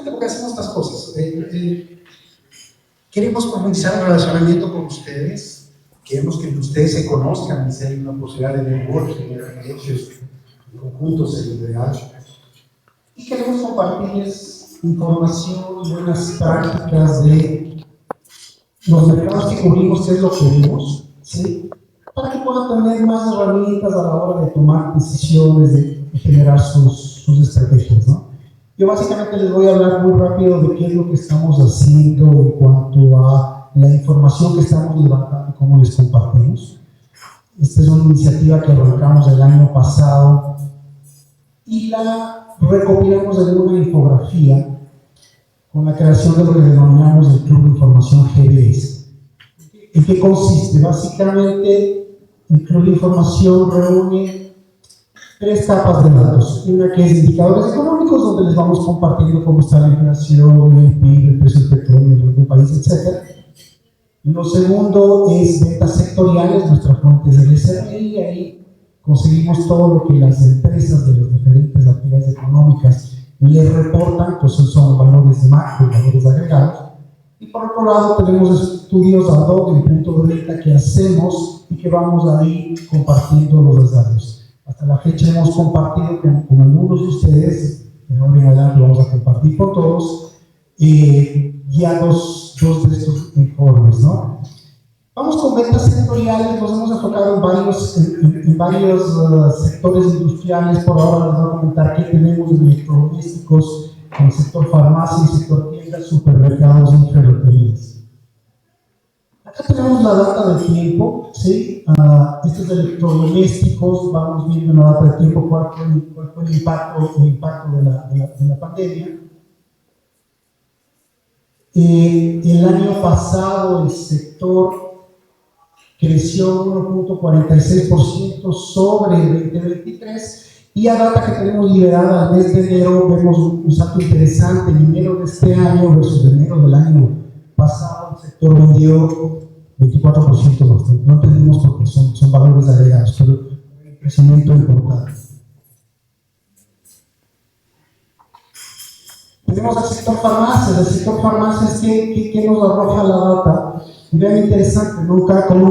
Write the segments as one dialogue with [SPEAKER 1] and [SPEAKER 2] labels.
[SPEAKER 1] básicamente porque hacemos estas cosas. Queremos profundizar el relacionamiento con ustedes, queremos que ustedes se conozcan, si hay una posibilidad de networking, de hechos conjuntos en ideal. Y queremos compartirles información y buenas prácticas de los mercados que cubrimos, qué es lo que vemos, ¿sí? Para que puedan tener más herramientas a la hora de tomar decisiones, de generar sus estrategias, ¿no? Yo básicamente les voy a hablar muy rápido de qué es lo que estamos haciendo en cuanto a la información que estamos levantando y cómo les compartimos. Esta es una iniciativa que arrancamos el año pasado y la recopilamos en una infografía con la creación de lo que denominamos el Club de Información GBS. ¿En qué consiste? Básicamente, el Club de Información reúne 3 capas de datos. Una que es indicadores económicos, donde les vamos compartiendo cómo está la inflación, el PIB, el precio del petróleo del país, etc. Lo segundo es ventas sectoriales, nuestra fuente es el SRI, y ahí conseguimos todo lo que las empresas de las diferentes actividades económicas les reportan, pues son valores macro, valores agregados. Y por otro lado tenemos estudios ad hoc en punto de venta que hacemos y que vamos ahí compartiendo los datos. Hasta la fecha hemos compartido con algunos de ustedes, de ahora en adelante lo vamos a compartir con todos, ya dos de estos informes, ¿no? Vamos con ventas sectoriales, nos hemos enfocado en varios sectores industriales. Por ahora les voy a comentar qué tenemos en electrodomésticos, en el sector farmacia, en el sector tiendas, supermercados y ferreterías. Acá tenemos la data de tiempo, ¿sí? Estos electrodomésticos, vamos viendo la data de tiempo cuál fue el impacto de la pandemia. El año pasado el sector creció 1.46% sobre el 2023 y a data que tenemos liberada al mes de enero vemos un salto interesante. En enero de este año versus enero del año pasado el sector vendió 24% más. No entendimos porque son valores agregados, pero un crecimiento importante. Tenemos al sector farmacias. El sector farmacias que nos arroja la data. Vean, interesante, ¿no? Como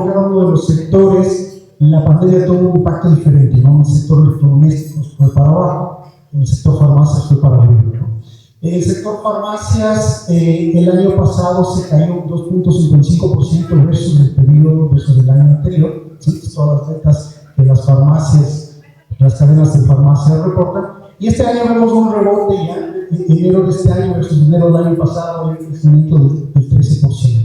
[SPEAKER 1] cada uno de los sectores, la pandemia tuvo un impacto diferente, ¿no? El sector electrodomésticos fue para abajo, el sector farmacias fue para arriba, ¿no? El sector farmacias el año pasado se cayó un 2.55% versus el periodo, versus el año anterior, ¿sí? Todas las ventas de las farmacias, las cadenas de farmacia reportan, y este año vemos un rebote ya, en enero de este año versus enero del año pasado, hay un crecimiento del 13%.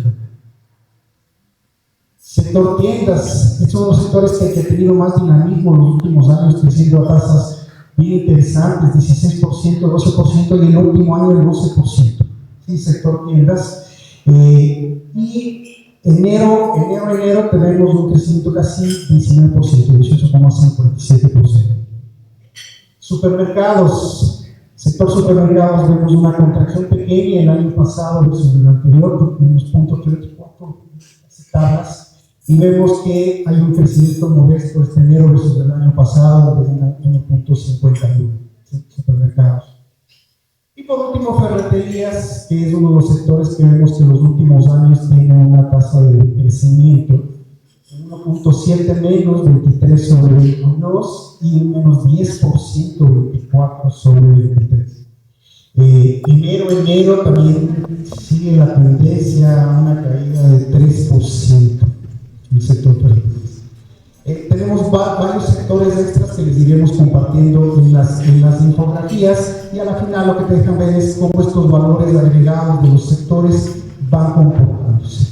[SPEAKER 1] Sector tiendas, es uno de los sectores que ha tenido más dinamismo en los últimos años, creciendo a tasas bien interesantes, 16%, 12%, y el último año el 12%. Sí, sector tiendas. Y enero tenemos un crecimiento casi 19%, 18,47%. Supermercados, sector supermercados, vemos una contracción pequeña el año pasado versus el anterior, menos 0.34 tablas. Y vemos que hay un crecimiento modesto este enero versus el año pasado de 1.51 supermercados. Y por último, ferreterías, que es uno de los sectores que vemos que en los últimos años tiene una tasa de crecimiento de 1.7 menos, 23 sobre 22 y un menos 10%, 24 sobre 23. Enero también sigue la tendencia a una caída de 3%. El sector ferroviario. Tenemos varios sectores extras que les iremos compartiendo en las infografías, y a la final lo que te dejan ver es cómo estos valores agregados de los sectores van comportándose.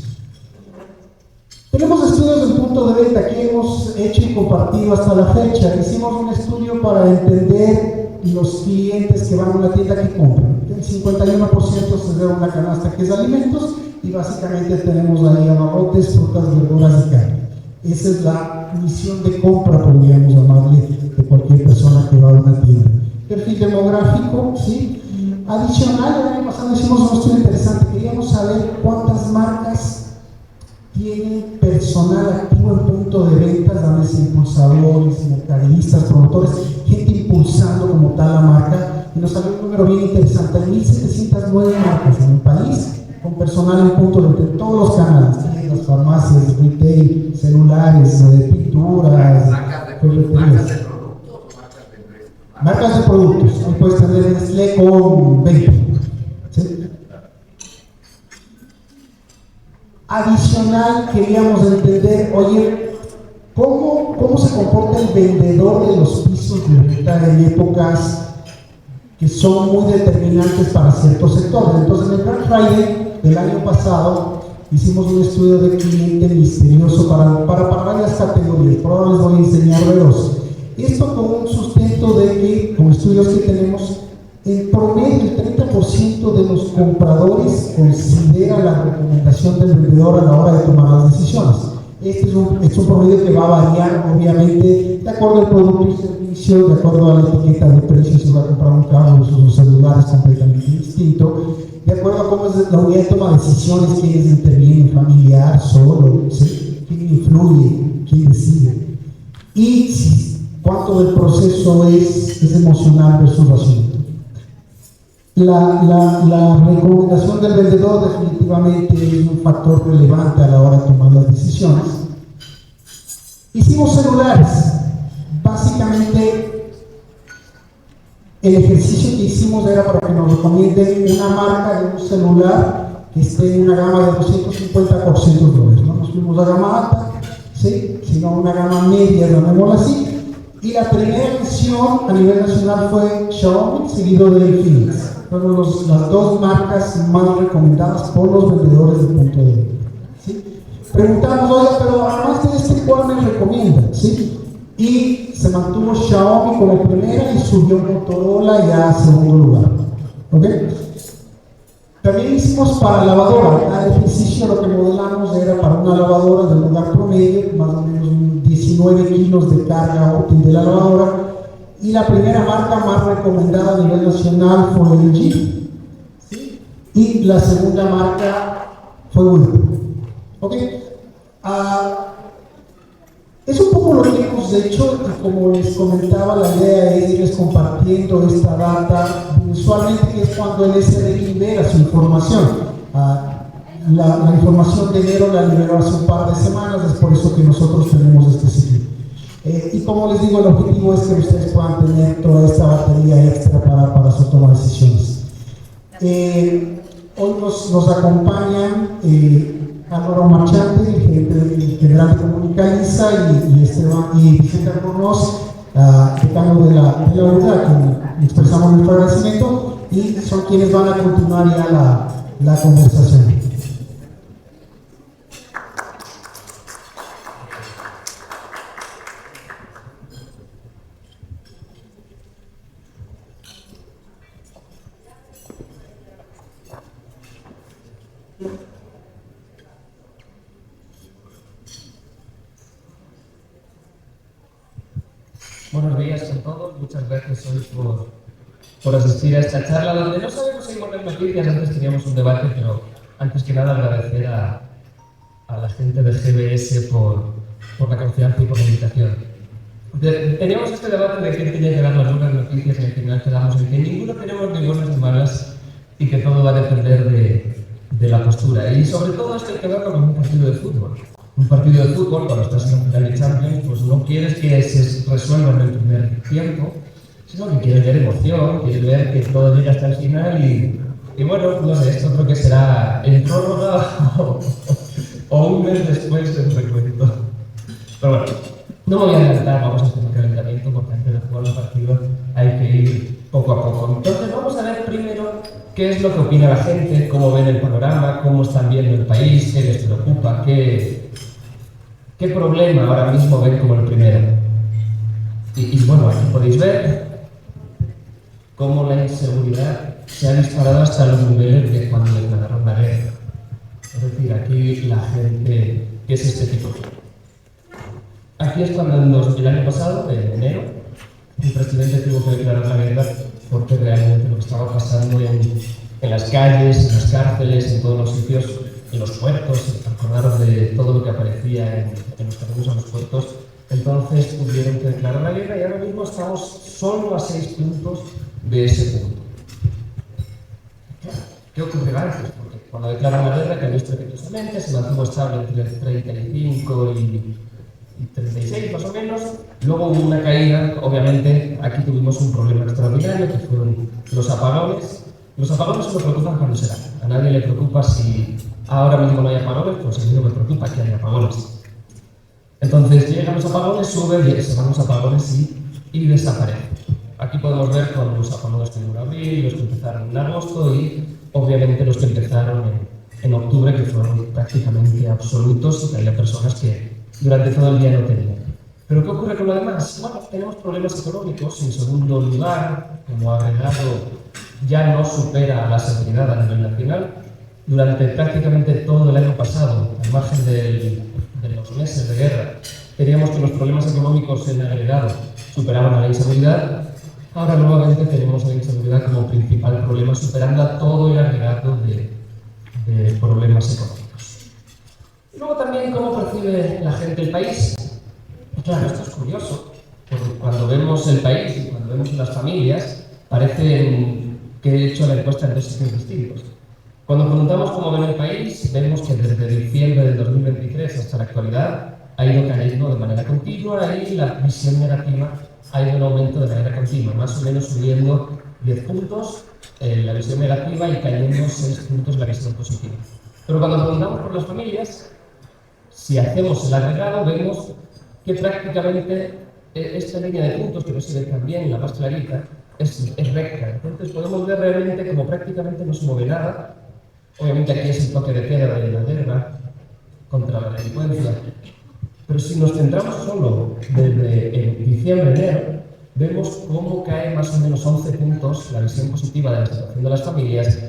[SPEAKER 1] Tenemos estudios del punto de venta que hemos hecho y compartido hasta la fecha. Hicimos un estudio para entender los clientes que van a una tienda que compran. El 51% se debe a una canasta que es alimentos, y básicamente tenemos ahí abarrotes, frutas, verduras y carne. Esa es la misión de compra, podríamos llamarle, de cualquier persona que va a una tienda. Perfil demográfico, ¿sí? Adicional, el año pasado hicimos un estudio interesante. Queríamos saber cuántas marcas tienen personal activo en punto de ventas, llámese impulsadores, mercaderistas, promotores, gente impulsando como tal la marca, y nos salió un número bien interesante: 1.709 marcas en el país, con personal en punto de todos los canales, tiendas, farmacias, retail, celulares, pinturas,
[SPEAKER 2] marcas de productos o marcas de empresas.
[SPEAKER 1] Marcas de productos, ahí puedes tener Nestlé con 20. ¿Sí? Adicional, queríamos entender, oye, ¿cómo se comporta el vendedor de los pisos de venta en épocas que son muy determinantes para ciertos sectores? Entonces, en el Black Friday del año pasado hicimos un estudio de cliente misterioso para varias categorías. Por ahora les voy a enseñar de dos. Esto con un sustento de que, con estudios que tenemos, en promedio el 30% de los compradores considera la recomendación del vendedor a la hora de tomar las decisiones. Este es un promedio que va a variar, obviamente, de acuerdo al producto y servicio, de acuerdo a la etiqueta de precios. Si va a comprar un carro, un celular es completamente distinto, de acuerdo a cómo es la unidad de toma de decisiones, quiénes intervienen, familiar, solo, ¿sí? Quién influye, quién decide, y cuánto del proceso es emocional versus racional. La recomendación del vendedor definitivamente es un factor relevante a la hora de tomar las decisiones. Hicimos celulares. Básicamente, el ejercicio que hicimos era para que nos recomienden una marca de un celular que esté en una gama de 250 por $100. No nos fuimos a gama alta, ¿sí? Sino una gama media, llamémosla así. Y la primera elección a nivel nacional fue Xiaomi, seguido de Infinix. Fueron las dos marcas más recomendadas por los vendedores de punto de venta, ¿sí? Preguntamos, oye, pero además de este, ¿cuál me recomienda? ¿Sí? Y se mantuvo Xiaomi como primera y subió Motorola ya a segundo lugar. ¿Ok? También hicimos para lavadora. Al ejercicio lo que modelamos era para una lavadora del lugar promedio, más o menos 19 kilos de carga útil de la lavadora. Y la primera marca más recomendada a nivel nacional fue LG, ¿sí? Y la segunda marca fue Whirlpool. ¿Ok? Es un poco lo que hemos hecho, y como les comentaba, la idea es irles compartiendo esta data usualmente, que es cuando el SDI libera su información. La información de enero la liberó hace un par de semanas, es por eso que nosotros tenemos este ciclo. Y como les digo, el objetivo es que ustedes puedan tener toda esta batería extra para su toma de decisiones. Hoy nos acompañan Álvaro Marchante, el gerente general de Comunicaliza, y Vicente Armonós, decano de la UDA, a quien expresamos nuestro agradecimiento, y son quienes van a continuar ya la conversación.
[SPEAKER 3] Buenos días a todos, muchas gracias hoy por asistir a esta charla, donde no sabemos si hay buenas noticias. Antes teníamos un debate, pero antes que nada agradecer a la gente de GBS por la confianza y por la invitación. Teníamos este debate de quién tenía que dar las buenas noticias, y al final quedamos en que ninguno tenemos ni buenas ni malas y que todo va a depender de la postura. Y sobre todo esto hay que verlo como un partido de fútbol. Un partido de fútbol, cuando estás en la final de Champions, pues no quieres que se resuelva en el primer tiempo, sino que quieres ver emoción, quieres ver que todo llega hasta el final y bueno, no sé, esto creo que será en prórroga o un mes después del recuento. Pero bueno, no me voy a adelantar, vamos a hacer un calentamiento, porque antes de jugar el partido hay que ir poco a poco. Entonces vamos a ver primero qué es lo que opina la gente, cómo ven el panorama, cómo están viendo el país, qué les preocupa, ¿qué problema ahora mismo ven como el primero? Y bueno, aquí podéis ver cómo la inseguridad se ha disparado hasta los niveles de cuando declararon la guerra. Es decir, aquí la gente, ¿qué es este tipo? Aquí es cuando el año pasado, en enero, el presidente tuvo que declarar la guerra porque realmente lo que estaba pasando en las calles, en las cárceles, en todos los sitios, en los puertos, acordaros de todo lo que aparecía en los caminos a los puertos. Entonces tuvieron que declarar la guerra y ahora mismo estamos solo a 6 puntos de ese punto. ¿Qué ocurrió antes? Porque cuando declaran la guerra cayó estrepitosamente, se mantuvo estable entre el 35 y 36 más o menos. Luego hubo una caída, obviamente aquí tuvimos un problema extraordinario que fueron los apagones. Los apagones solo preocupan cuando se dan. A nadie le preocupa si ahora mismo no hay apagones, pues a mí no me preocupa que haya apagones. Entonces llegan los apagones, suben, se van los apagones y desaparecen. Aquí podemos ver con los apagones que en abril, los que empezaron en agosto y obviamente los que empezaron en octubre, que fueron prácticamente absolutos y que había personas que durante todo el día no tenían. ¿Pero qué ocurre con lo demás? Bueno, tenemos problemas económicos. En segundo lugar, como agregado, ya no supera la seguridad a nivel nacional. Durante prácticamente todo el año pasado, al margen de los meses de guerra, teníamos que los problemas económicos en agregado superaban a la inseguridad. Ahora nuevamente tenemos la inseguridad como principal problema, superando a todo el agregado de problemas económicos. Y luego también cómo percibe la gente el país. Y claro, esto es curioso, porque cuando vemos el país y cuando vemos las familias, parece que he hecho la encuesta en dos sitios distintos. Cuando preguntamos cómo ven el país, vemos que desde diciembre del 2023 hasta la actualidad ha ido cayendo de manera continua y la visión negativa ha ido en aumento de manera continua, más o menos subiendo 10 puntos la visión negativa y cayendo 6 puntos la visión positiva. Pero cuando preguntamos por las familias, si hacemos el agregado, vemos que prácticamente esta línea de puntos, que no se ve tan bien, la más clarita, es recta. Entonces podemos ver realmente como prácticamente no se mueve nada. Obviamente aquí es el toque de queda de la guerra contra la delincuencia. Pero si nos centramos solo desde diciembre-enero, vemos cómo cae más o menos 11 puntos la visión positiva de la situación de las familias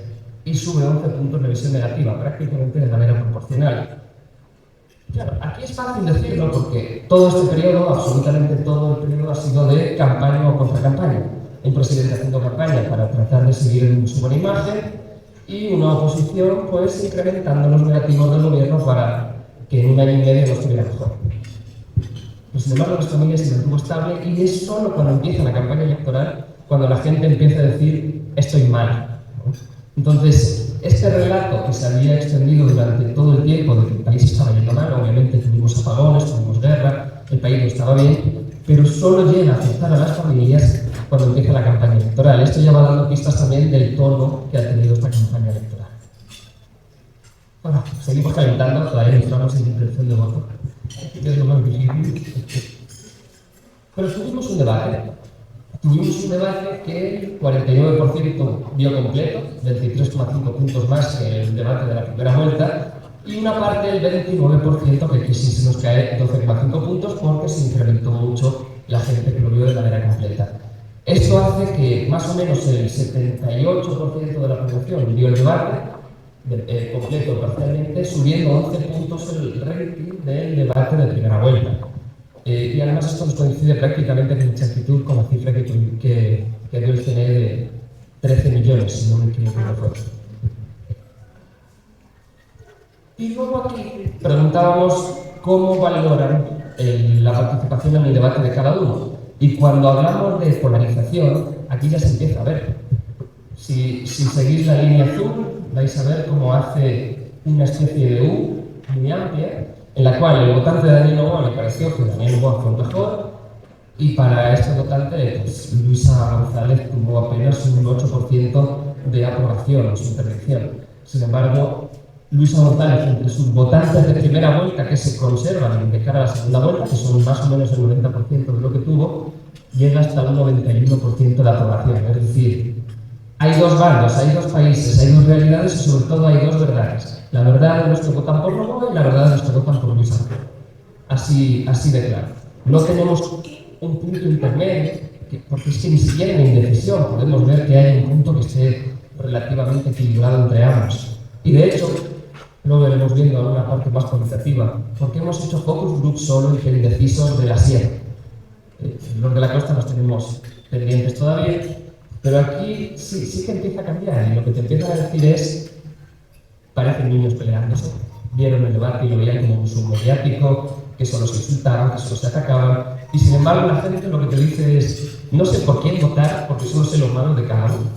[SPEAKER 3] y sube 11 puntos la visión negativa, prácticamente de manera proporcional. Claro, aquí es fácil decirlo porque todo este periodo, absolutamente todo el periodo, ha sido de campaña o contracampaña. Un presidente haciendo campaña para tratar de seguir su buena imagen y una oposición pues incrementando los negativos del gobierno para que en un año y medio no estuviera mejor. Pero sin embargo, las familias se mantuvo estable y es solo cuando empieza la campaña electoral cuando la gente empieza a decir estoy mal, ¿no? Entonces, este relato que se había extendido durante todo el tiempo de que el país estaba yendo mal, obviamente tuvimos apagones, tuvimos guerra, el país no estaba bien, pero solo llega a afectar a las familias cuando empieza la campaña electoral. Esto ya va dando pistas también del tono que ha tenido esta campaña electoral. Bueno, seguimos calentando, todavía no estamos en intención de voto, que es lo más difícil. Pero tuvimos un debate que el 49% vio completo, 23,5 puntos más que el debate de la primera vuelta, y una parte, el 29%, que sí se nos cae 12,5 puntos porque se incrementó mucho la gente que lo vio de manera completa. Esto hace que más o menos el 78% de la población vio el debate completo parcialmente, subiendo 11 puntos el rating del debate de primera vuelta. Y además esto nos coincide prácticamente con exactitud con la cifra que dio el CNE de 13 millones, si no me equivoco. Y luego aquí preguntábamos cómo valoran la participación en el debate de cada uno. Y cuando hablamos de polarización, aquí ya se empieza a ver. Si seguís la línea azul, vais a ver cómo hace una especie de U muy amplia, en la cual el votante de Daniel Noboa le pareció que Daniel Noboa fue el mejor, y para este votante, pues, Luisa González tuvo apenas un 8% de aprobación en su intervención. Sin embargo, Luisa González, entre sus votantes de primera vuelta que se conservan de cara a la segunda vuelta, que son más o menos el 90% de lo que tuvo, llega hasta un 91% de aprobación. Es decir, hay dos bandos, hay dos países, hay dos realidades y sobre todo hay dos verdades. La verdad de los que votan por Noboa y la verdad de los que votan por Luisa. Así de claro. No tenemos un punto intermedio, porque es que ni siquiera en indecisión podemos ver que hay un punto que esté relativamente equilibrado entre ambos. Y de hecho, lo veremos viendo en una parte más cualitativa, porque hemos hecho focus group solo entre indecisos de la sierra. Los de la costa los tenemos pendientes todavía, pero aquí sí que empieza a cambiar, y lo que te empiezan a decir es, parecen niños peleándose. Vieron el debate y lo veían como un submediático, que solo se insultaban, que solo se atacaban, y sin embargo la gente lo que te dice es, no sé por quién votar porque solo sé lo malo de cada uno.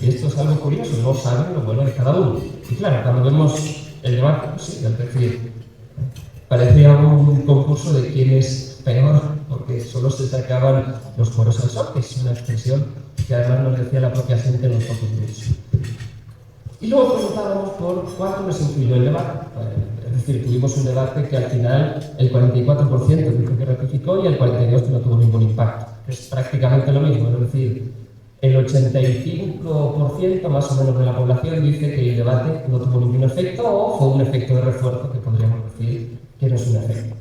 [SPEAKER 3] Y esto es algo curioso, no saben lo bueno de cada uno. Y claro, cuando vemos el debate, pues sí, es decir, parecía un concurso de quién es peor, porque solo se sacaban los cueros al sol, que es una expresión que además nos decía la propia gente en los focus groups. Y luego preguntábamos por cuánto nos influyó el debate. Es decir, tuvimos un debate que al final el 44% dijo que ratificó y el 42% que no tuvo ningún impacto. Es prácticamente lo mismo, es decir, el 85% más o menos de la población dice que el debate no tuvo ningún efecto o fue un efecto de refuerzo que podríamos decir que no es un efecto.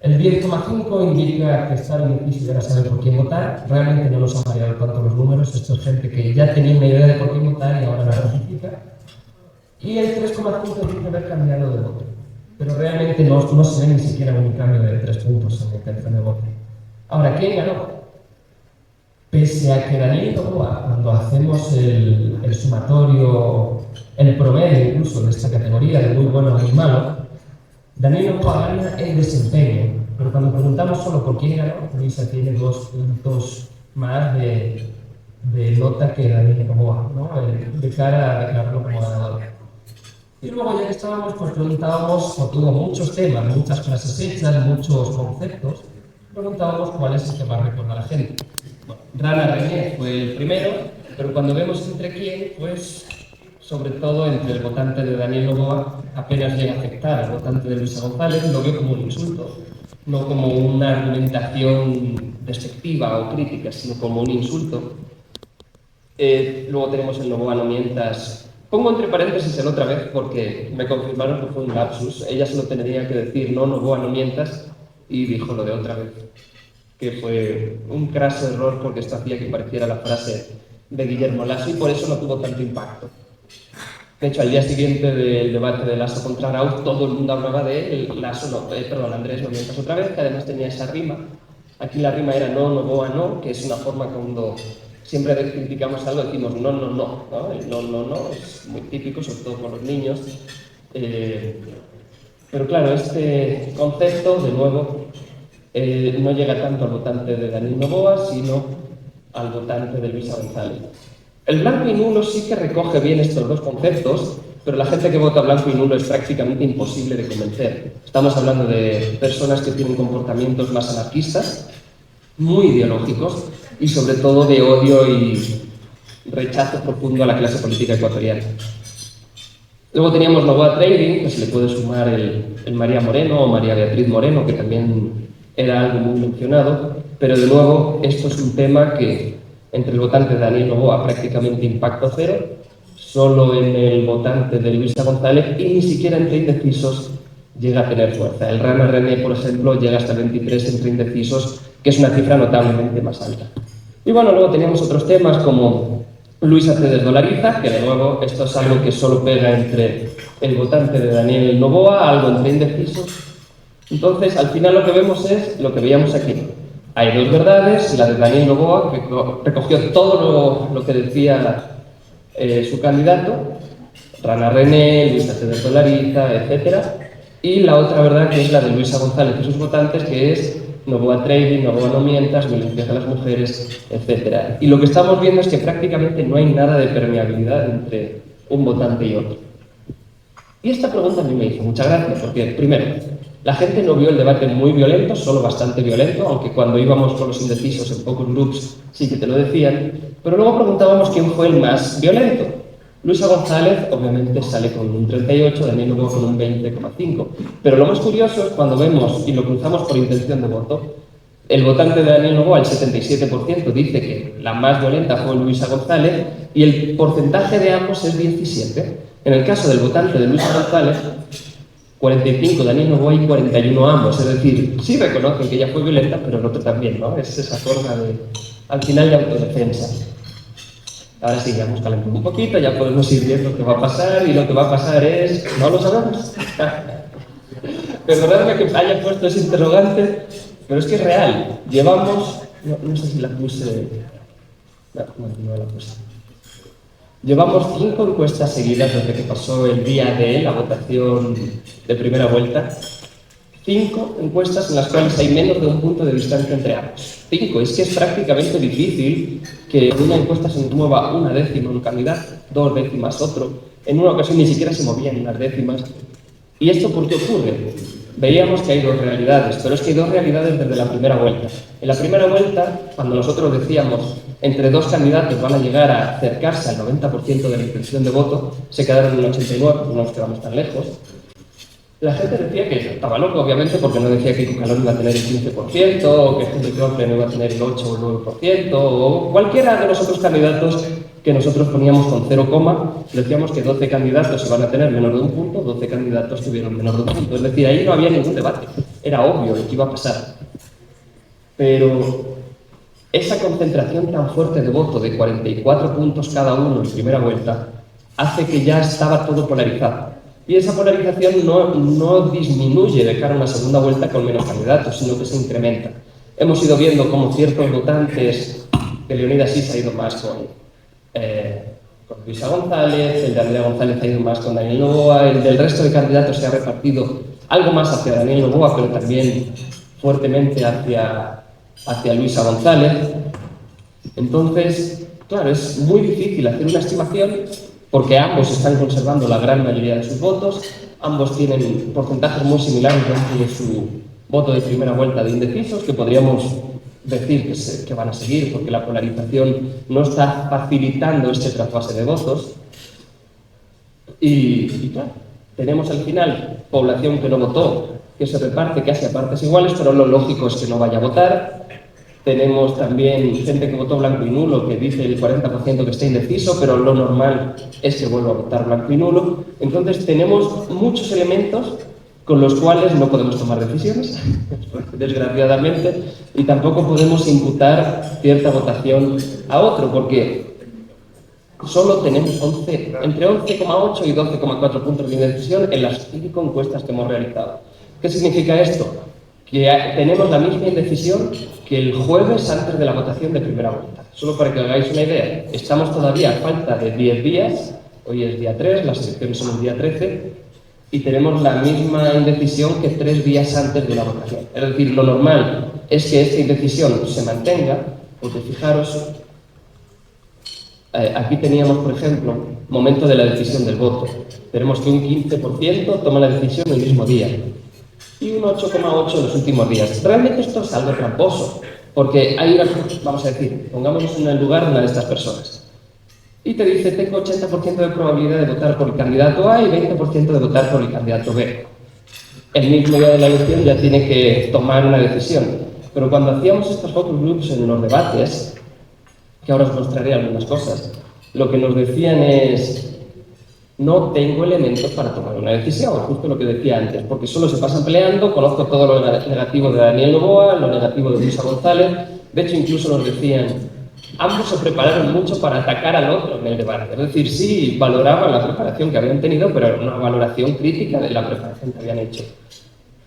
[SPEAKER 3] El 10,5% indica que está indeciso y ahora sabe por quién votar. Realmente no nos han variado tanto los números. Esto es gente que ya tenía una idea de por quién votar y ahora la ratifica. Y el 3,5% dice haber cambiado de voto. Pero realmente no se ve ni siquiera un cambio de 3 puntos en la intención de voto. Ahora, ¿quién ganó? Pese a que Daniel Noboa, cuando hacemos el sumatorio, el promedio incluso de esta categoría de muy bueno a muy malo, Daniel Noboa gana el desempeño, pero cuando preguntamos solo por quién ganó, Luisa tiene 2 puntos más de nota que Daniel Noboa, ¿no? De cara a declararlo como ganador. Y luego, ya que estábamos, pues preguntábamos, o tuvo muchos temas, muchas frases hechas, muchos conceptos, preguntábamos cuál es el que más recuerda a la gente. Bueno, Rana René fue el primero, pero cuando vemos entre quién, pues sobre todo entre el votante de Daniel Noboa, apenas llega a afectar al votante de Luisa González, lo veo como un insulto, no como una argumentación despectiva o crítica, sino como un insulto. Luego tenemos el Noboa no mientas. Pongo entre paréntesis el otra vez porque me confirmaron que fue un lapsus. Ella solo tendría que decir no, Noboa no mientas, y dijo lo de otra vez, que fue un craso error porque esto hacía que pareciera la frase de Guillermo Lasso y por eso no tuvo tanto impacto. De hecho, al día siguiente del debate de Lasso contra Arauz, todo el mundo hablaba de él. Andrés no mientas otra vez, que además tenía esa rima. Aquí la rima era no, Noboa no, que es una forma que cuando siempre criticamos algo decimos no, no, no, ¿no? El no, no, no es muy típico, sobre todo con los niños. Pero claro, este concepto, de nuevo, no llega tanto al votante de Daniel Noboa, sino al votante de Luisa González. El blanco y nulo sí que recoge bien estos dos conceptos, pero la gente que vota blanco y nulo es prácticamente imposible de convencer. Estamos hablando de personas que tienen comportamientos más anarquistas, muy ideológicos y sobre todo de odio y rechazo profundo a la clase política ecuatoriana. Luego teníamos Noboa Trading, que se le puede sumar el María Moreno o María Beatriz Moreno, que también era algo muy mencionado, pero de nuevo esto es un tema que entre el votante de Daniel Noboa prácticamente impacto cero, solo en el votante de Luisa González y ni siquiera entre indecisos llega a tener fuerza. El Rana René, por ejemplo, llega hasta 23 entre indecisos, que es una cifra notablemente más alta. Y bueno, luego teníamos otros temas como Luisa se desdolariza, que de nuevo esto es algo que solo pega entre el votante de Daniel Noboa, algo entre indecisos. Entonces, al final lo que vemos es lo que veíamos aquí. Hay dos verdades, la de Daniel Noboa, que recogió todo lo que decía su candidato, Rana René, Luisa se desdolariza, etc. Y la otra verdad, que es la de Luisa González y sus votantes, que es Noboa Trading, Noboa no mientas, violencia hacia las mujeres, etc. Y lo que estamos viendo es que prácticamente no hay nada de permeabilidad entre un votante y otro. Y esta pregunta a mí me hizo mucha gracia, porque, primero, la gente no vio el debate muy violento, solo bastante violento, aunque cuando íbamos con los indecisos en pocos groups sí que te lo decían, pero luego preguntábamos quién fue el más violento. Luisa González, obviamente, sale con un 38, Daniel Noboa con un 20,5. Pero lo más curioso es cuando vemos y lo cruzamos por intención de voto, el votante de Daniel Noboa, el 77%, dice que la más violenta fue Luisa González y el porcentaje de ambos es 17. En el caso del votante de Luisa González, 45 Daniel Noboa y 41 ambos. Es decir, sí reconocen que ella fue violenta, pero el otro también, ¿no? Es esa forma de, al final, de autodefensa. Ahora sí, ya hemos calentado un poquito, ya podemos ir viendo qué va a pasar, y lo que va a pasar es... ¿No lo sabemos? Perdonadme que haya puesto ese interrogante, pero es que es real. Llevamos... No sé si la puse... No la puse. Llevamos 5 encuestas seguidas desde que pasó el día de la votación de primera vuelta. 5 encuestas en las cuales hay menos de un punto de distancia entre ambos. 5, es que es prácticamente difícil que en una encuesta se mueva una décima un candidato, 2 décimas otro. En una ocasión ni siquiera se movían las décimas. ¿Y esto por qué ocurre? Veíamos que hay dos realidades, pero es que hay dos realidades desde la primera vuelta. En la primera vuelta, cuando nosotros decíamos entre dos candidatos van a llegar a acercarse al 90% de la intención de voto, se quedaron en el 89%, no nos quedamos tan lejos. La gente decía que estaba loco, obviamente, porque no decía que Cucalón iba a tener el 15%, o que Henry Crockett no iba a tener el 8 o el 9%, o cualquiera de los otros candidatos que nosotros poníamos con 0, decíamos que 12 candidatos iban a tener menos de un punto, 12 candidatos tuvieron menos de un punto. Es decir, ahí no había ningún debate, era obvio lo que iba a pasar. Pero esa concentración tan fuerte de voto, de 44 puntos cada uno en primera vuelta, hace que ya estaba todo polarizado. Y esa polarización no disminuye de cara a una segunda vuelta con menos candidatos, sino que se incrementa. Hemos ido viendo cómo ciertos votantes de Leonidas Issa ha ido más con Luisa González, el de Andrea González ha ido más con Daniel Noboa, el del resto de candidatos se ha repartido algo más hacia Daniel Noboa, pero también fuertemente hacia Luisa González. Entonces, claro, es muy difícil hacer una estimación porque ambos están conservando la gran mayoría de sus votos, ambos tienen porcentajes muy similares dentro de su voto de primera vuelta de indecisos, que podríamos decir que van a seguir, porque la polarización no está facilitando este trasvase de votos. Y claro, tenemos al final población que no votó, que se reparte casi a partes iguales, pero lo lógico es que no vaya a votar. Tenemos también gente que votó blanco y nulo, que dice el 40% que está indeciso, pero lo normal es que vuelva a votar blanco y nulo. Entonces tenemos muchos elementos con los cuales no podemos tomar decisiones, desgraciadamente, y tampoco podemos imputar cierta votación a otro, porque solo tenemos entre 11,8 y 12,4 puntos de indecisión en las 5 encuestas que hemos realizado. ¿Qué significa esto? Que tenemos la misma indecisión que el jueves antes de la votación de primera vuelta. Solo para que os hagáis una idea, estamos todavía a falta de 10 días, hoy es día 3, las elecciones son el día 13, y tenemos la misma indecisión que 3 días antes de la votación. Es decir, lo normal es que esta indecisión se mantenga, porque fijaros, aquí teníamos, por ejemplo, momento de la decisión del voto. Tenemos que un 15% toma la decisión el mismo día y un 8,8% en los últimos días. Realmente esto es algo tramposo, porque hay una, vamos a decir, pongámonos en el lugar de una de estas personas y te dice, tengo 80% de probabilidad de votar por el candidato A y 20% de votar por el candidato B. El mismo día de la elección ya tiene que tomar una decisión. Pero cuando hacíamos estos focus groups en los debates, que ahora os mostraré algunas cosas, lo que nos decían es, no tengo elementos para tomar una decisión, justo lo que decía antes, porque solo se pasan peleando, conozco todo lo negativo de Daniel Noboa, lo negativo de Luisa González, de hecho incluso nos decían, ambos se prepararon mucho para atacar al otro en el debate, es decir, sí valoraban la preparación que habían tenido, pero era una valoración crítica de la preparación que habían hecho.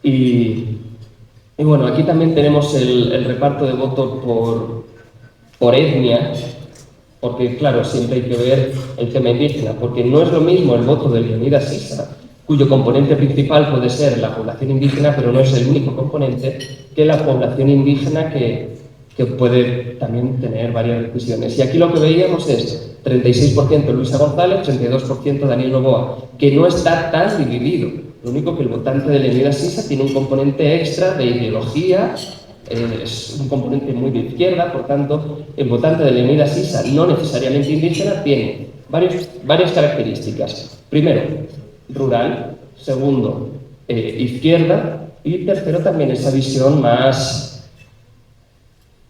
[SPEAKER 3] Y bueno, aquí también tenemos el reparto de votos por etnia, porque claro, siempre hay que ver el tema indígena, porque no es lo mismo el voto de Leonidas Issa, cuyo componente principal puede ser la población indígena, pero no es el único componente, que la población indígena que puede también tener varias decisiones. Y aquí lo que veíamos es 36% Luisa González, 32% Daniel Noboa, que no está tan dividido. Lo único que el votante de Leonidas Issa tiene un componente extra de ideología, es un componente muy de izquierda, por tanto, el votante de Leonidas Issa, no necesariamente indígena, tiene varias características. Primero, rural. Segundo, izquierda. Y tercero, también esa visión más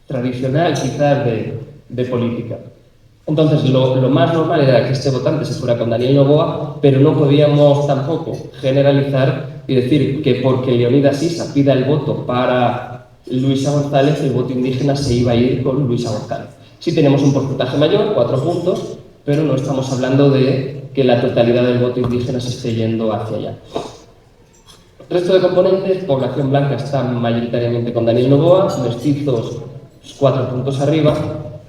[SPEAKER 3] tradicional, quizás, de política. Entonces, lo más normal era que este votante se fuera con Daniel Noboa, pero no podíamos tampoco generalizar y decir que porque Leonidas Issa pida el voto para Luisa González, el voto indígena se iba a ir con Luisa González. Sí tenemos un porcentaje mayor, 4 puntos, pero no estamos hablando de que la totalidad del voto indígena se esté yendo hacia allá. El resto de componentes, población blanca está mayoritariamente con Daniel Noboa, mestizos 4 puntos arriba,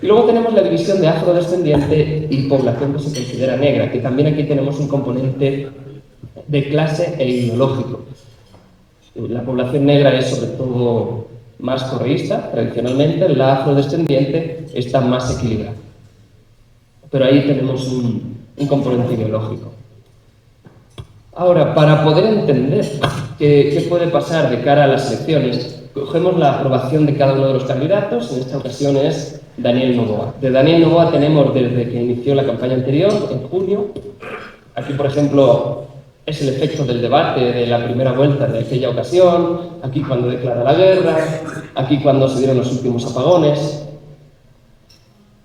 [SPEAKER 3] y luego tenemos la división de afrodescendiente y población que se considera negra, que también aquí tenemos un componente de clase e ideológico. La población negra es sobre todo más correísta, tradicionalmente, la afrodescendiente está más equilibrada. Pero ahí tenemos un componente ideológico. Ahora, para poder entender qué puede pasar de cara a las elecciones, cogemos la aprobación de cada uno de los candidatos. En esta ocasión es Daniel Noboa. De Daniel Noboa tenemos desde que inició la campaña anterior, en junio. Aquí, por ejemplo, es el efecto del debate de la primera vuelta de aquella ocasión, aquí cuando declara la guerra, aquí cuando se dieron los últimos apagones.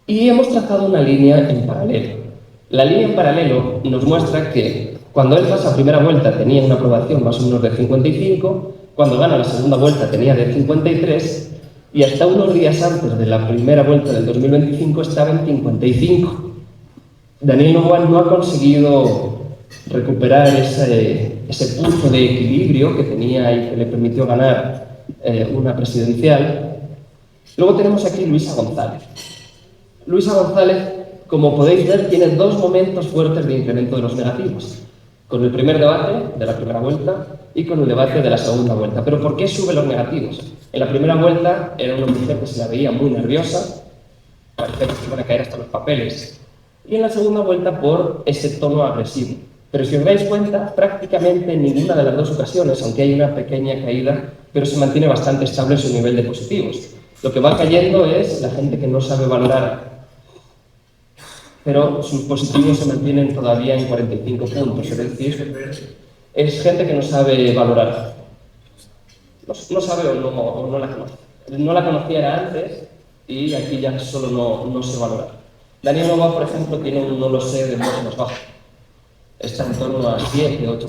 [SPEAKER 3] Y hemos trazado una línea en paralelo. La línea en paralelo nos muestra que cuando él pasa a primera vuelta tenía una aprobación más o menos de 55, cuando gana la segunda vuelta tenía de 53 y hasta unos días antes de la primera vuelta del 2025 estaba en 55. Daniel Noboa no ha conseguido recuperar ese punto de equilibrio que tenía y que le permitió ganar una presidencial. Luego tenemos aquí Luisa González. Luisa González, como podéis ver, tiene dos momentos fuertes de incremento de los negativos. Con el primer debate de la primera vuelta y con el debate de la segunda vuelta. ¿Pero por qué sube los negativos? En la primera vuelta era una mujer que se la veía muy nerviosa, parecía que se iban a caer hasta los papeles. Y en la segunda vuelta por ese tono agresivo. Pero si os dais cuenta, prácticamente en ninguna de las dos ocasiones, aunque hay una pequeña caída, pero se mantiene bastante estable su nivel de positivos. Lo que va cayendo es la gente que no sabe valorar, pero sus positivos se mantienen todavía en 45 puntos, es decir, es gente que no sabe valorar. No sabe o no la conoce. No la conocía era antes y aquí ya solo no sé valorar. Daniel Noboa, por ejemplo, tiene un no lo sé de mucho más bajo. Está en torno a 7-8%.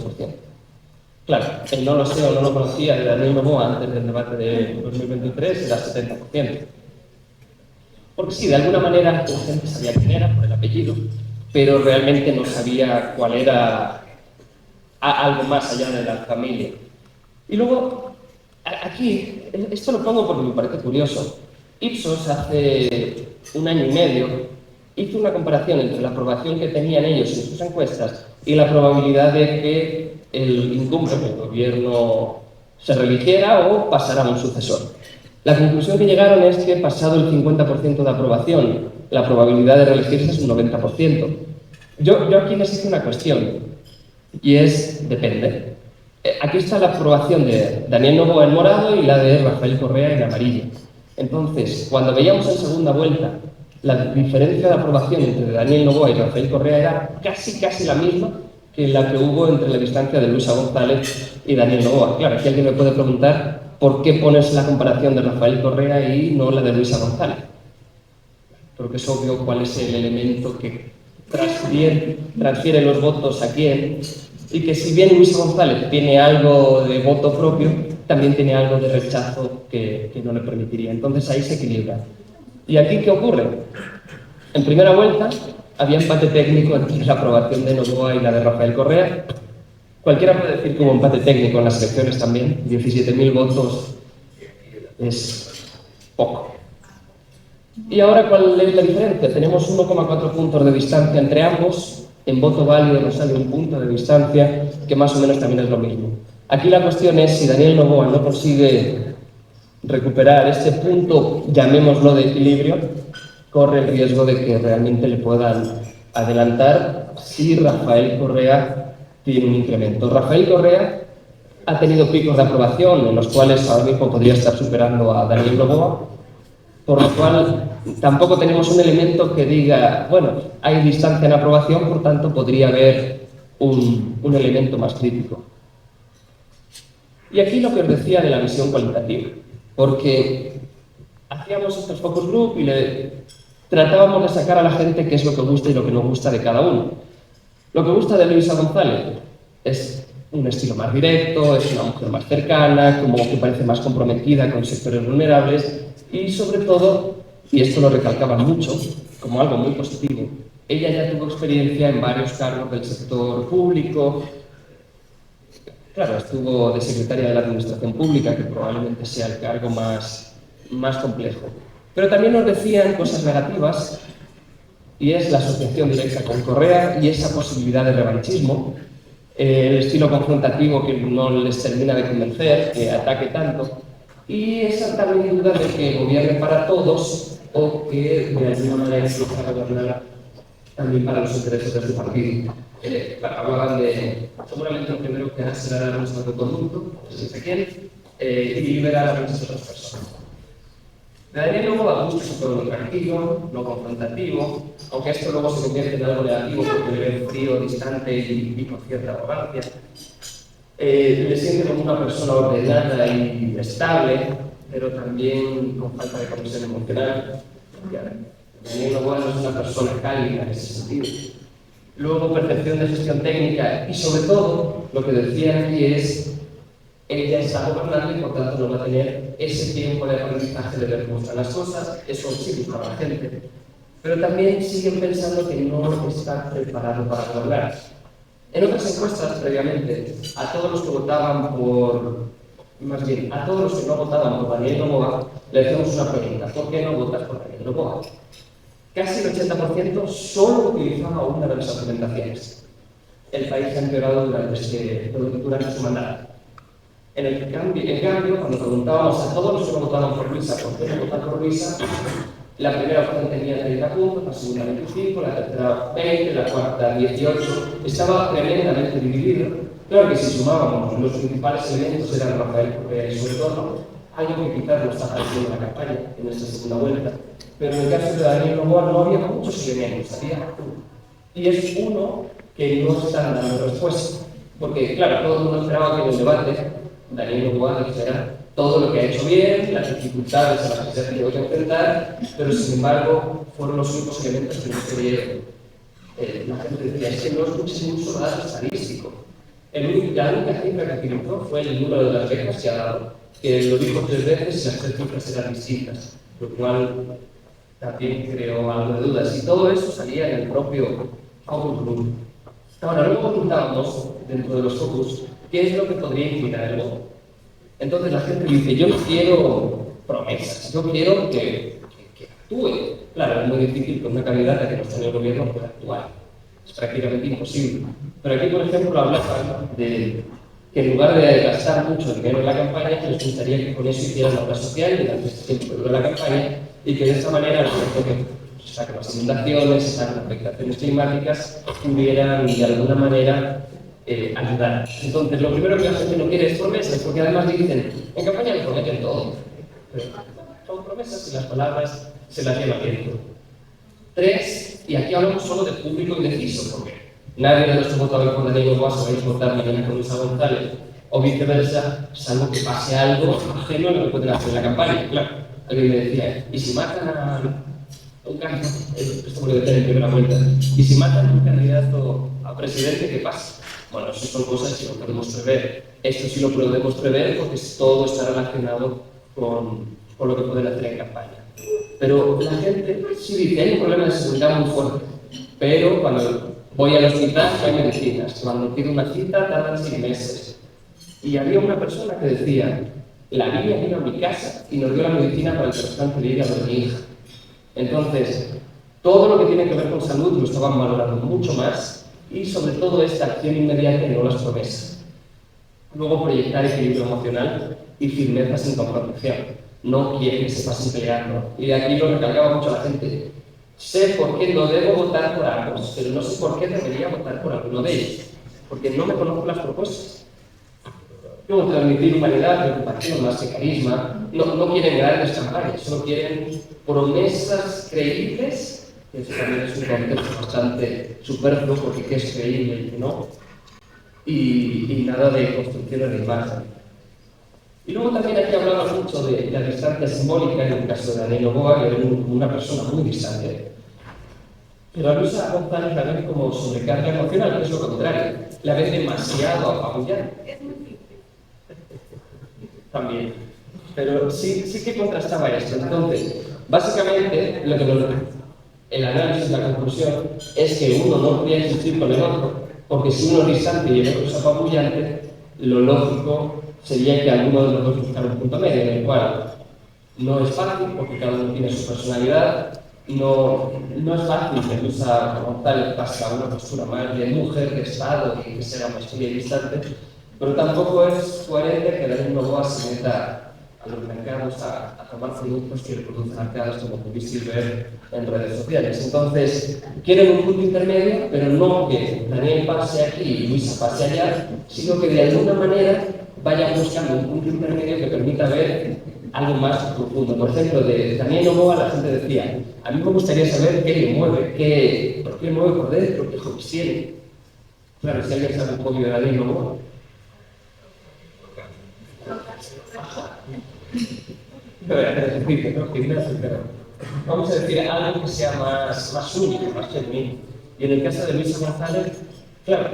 [SPEAKER 3] Claro, el no lo sé o no lo conocía de Daniel Noboa antes del debate de 2023 era 70%. Porque sí, de alguna manera la gente sabía quién era por el apellido, pero realmente no sabía cuál era algo más allá de la familia. Y luego, aquí, esto lo pongo porque me parece curioso. Ipsos hace un año y medio hizo una comparación entre la aprobación que tenían ellos en sus encuestas y la probabilidad de que el incumbente del gobierno se reeligiera o pasara a un sucesor. La conclusión que llegaron es que, pasado el 50% de aprobación, la probabilidad de reelegirse es un 90%. Yo aquí les hice una cuestión, y es, depende. Aquí está la aprobación de Daniel Noboa en morado y la de Rafael Correa en amarillo. Entonces, cuando veíamos en segunda vuelta la diferencia de aprobación entre Daniel Noboa y Rafael Correa era casi la misma que la que hubo entre la distancia de Luisa González y Daniel Noboa. Claro, aquí alguien me puede preguntar ¿por qué pones la comparación de Rafael Correa y no la de Luisa González? Creo que es obvio cuál es el elemento que transfiere los votos a quién, y que si bien Luisa González tiene algo de voto propio, también tiene algo de rechazo que no le permitiría. Entonces ahí se equilibra. ¿Y aquí qué ocurre? En primera vuelta había empate técnico entre la aprobación de Noboa y la de Rafael Correa. Cualquiera puede decir que hubo empate técnico en las elecciones también. 17.000 votos es poco. ¿Y ahora cuál es la diferencia? Tenemos 1,4 puntos de distancia entre ambos. En voto válido nos sale un punto de distancia, que más o menos también es lo mismo. Aquí la cuestión es si Daniel Noboa no consigue recuperar este punto, llamémoslo de equilibrio, corre el riesgo de que realmente le puedan adelantar si Rafael Correa tiene un incremento. Rafael Correa ha tenido picos de aprobación en los cuales ahora mismo podría estar superando a Daniel Noboa, por lo cual tampoco tenemos un elemento que diga, bueno, hay distancia en aprobación, por tanto podría haber un elemento más crítico. Y aquí lo que os decía de la visión cualitativa, porque hacíamos estos focus group y tratábamos de sacar a la gente qué es lo que gusta y lo que no gusta de cada uno. Lo que gusta de Luisa González es un estilo más directo, es una mujer más cercana, como que parece más comprometida con sectores vulnerables y, sobre todo, y esto lo recalcaba mucho como algo muy positivo, ella ya tuvo experiencia en varios cargos del sector público. Claro, estuvo de secretaria de la Administración Pública, que probablemente sea el cargo más complejo. Pero también nos decían cosas negativas, y es la asociación directa con Correa y esa posibilidad de revanchismo. el estilo confrontativo que no les termina de convencer, que ataque tanto, y esa también duda de que gobierne para todos o que de alguna manera se a gobernar también para los intereses de su partido. Hablaban de, seguramente lo primero que hará será la nuestro conducto, si se quiere, y liberar a muchas otras personas. De Daniel luego da gusto sobre lo tranquilo, lo confrontativo, aunque esto luego se convierte en algo negativo porque le ve frío, distante y con cierta arrogancia. Le siente como una persona ordenada y estable, pero también con falta de conexión emocional. Daniel Noboa no es una persona cálida en ese sentido. Luego, percepción de gestión técnica y, sobre todo, lo que decía aquí es ella está gobernando y por tanto no va a tener ese tiempo de aprendizaje de ver cómo están las cosas, eso sí busca la gente, pero también siguen pensando que no está preparado para gobernar. En otras encuestas, previamente, a todos los que votaban más bien, a todos los que no votaban por Daniel Noboa, le hacemos una pregunta: ¿por qué no votas por Daniel Noboa? Casi el 80% solo utilizaba una de las argumentaciones. El país ha empeorado durante su mandato. En cambio, cuando preguntábamos a todos los que votaban por Luisa por qué no votar por Luisa, la primera opción tenía 30 puntos, la segunda 25, la tercera 20, la cuarta 18. Estaba tremendamente dividido. Claro que si sumábamos los principales elementos eran Rafael sobre todo, algo que quizás no está apareciendo en la campaña, en esta segunda vuelta. Pero en el caso de Daniel Noboa no había muchos elementos, había uno. Y es uno que no está dando respuesta. Porque, claro, todo el mundo esperaba que en el debate Daniel Noboa dijera todo lo que ha hecho bien, las dificultades a las que se ha tenido que enfrentar, pero sin embargo fueron los únicos elementos que no se dieron. La gente decía, es que no escuches mucho nada estadístico. La única cifra que utilizó fue el número de las becas que ha dado, que lo dijo 3 veces y las 3 cifras eran distintas, lo cual también creó algo de dudas. Y todo eso salía en el propio focus group. Ahora, luego preguntábamos, dentro de los focus, ¿qué es lo que podría inclinar el voto? Entonces la gente dice, yo no quiero promesas, yo quiero que actúe. Claro, es muy difícil que una candidata que no está en el gobierno pueda actuar. Es prácticamente imposible. Pero aquí, por ejemplo, hablaban de que en lugar de gastar mucho dinero en la campaña, les gustaría que con eso hicieran la obra social durante este tiempo de la campaña y que de esta manera, el efecto que saquen las inundaciones, saquen las afectaciones climáticas, pudieran de alguna manera ayudar. Entonces, lo primero que la gente no quiere es promesas, porque además dicen, en campaña le prometen todo. Pero son promesas y las palabras se las lleva viento. 3, y aquí hablamos solo de público indeciso, porque nadie de los que votaban por Daniel Noboa se va a votar mañana con Luisa González, o viceversa, salvo que pase algo ajeno a lo que pueden hacer en la campaña. Claro, alguien me decía, ¿y si matan a un candidato? Esto me lo decía en primera vuelta. ¿Y si matan a un candidato a presidente, qué pasa? Bueno, eso son cosas que no podemos prever. Esto sí lo podemos prever porque todo está relacionado con lo que pueden hacer en campaña. Pero la gente sí dice, hay un problema de seguridad muy fuerte, pero cuando voy al hospital no hay medicinas, cuando pido una cita tardan 6 meses. Y había una persona que decía, la niña vino a mi casa y nos dio la medicina para el trasplante de hígado de mi hija. Entonces, todo lo que tiene que ver con salud lo estaban valorando mucho más y sobre todo esta acción inmediata y no las promesas. Luego proyectar equilibrio emocional y firmeza sin confrontación. No quiere que se pasen peleando. Y aquí lo recalcaba mucho la gente. Sé por qué no debo votar por ambos, pero no sé por qué debería votar por alguno de ellos, porque no me conozco las propuestas. Luego transmitir humanidad, preocupación, más que carisma. No quieren grandes campañas, solo quieren promesas creíbles, que eso también es un concepto bastante superfluo, porque qué es creíble y qué no. Y nada de construcciones de imagen. Y luego también aquí hablaba mucho de la distancia simbólica, en el caso de Daniel Noboa, que era una persona muy distante. Pero a Luisa González la ven como sobrecarga emocional, que es lo contrario. La ven demasiado apabullante. También. Pero sí que contrastaba esto. Entonces, básicamente, el análisis, la conclusión, es que uno no podía existir con el otro, porque si uno es distante y el otro es apabullante, lo lógico sería que alguno de los dos buscara un punto medio, en el cual no es fácil, porque cada uno tiene su personalidad, no es fácil que Luisa González pase a una postura más de mujer, de Estado y que sea más fría y distante, pero tampoco es coherente que Daniel Noboa se meta a los mercados a tomar productos que le producen arcadas, como pudiste ver en redes sociales. Entonces, quieren un punto intermedio, pero no que Daniel pase aquí y Luisa pase allá, sino que de alguna manera vaya buscando un punto intermedio que permita ver algo más profundo. Por ejemplo, de Daniel Noboa la gente decía, a mí me gustaría saber qué le mueve, por qué mueve por dentro, qué hobbies tiene. Claro, si alguien sabe un hobby de Daniel Noboa. Vamos a decir algo que sea más único, más genuino. Y en el caso de Luisa González, claro,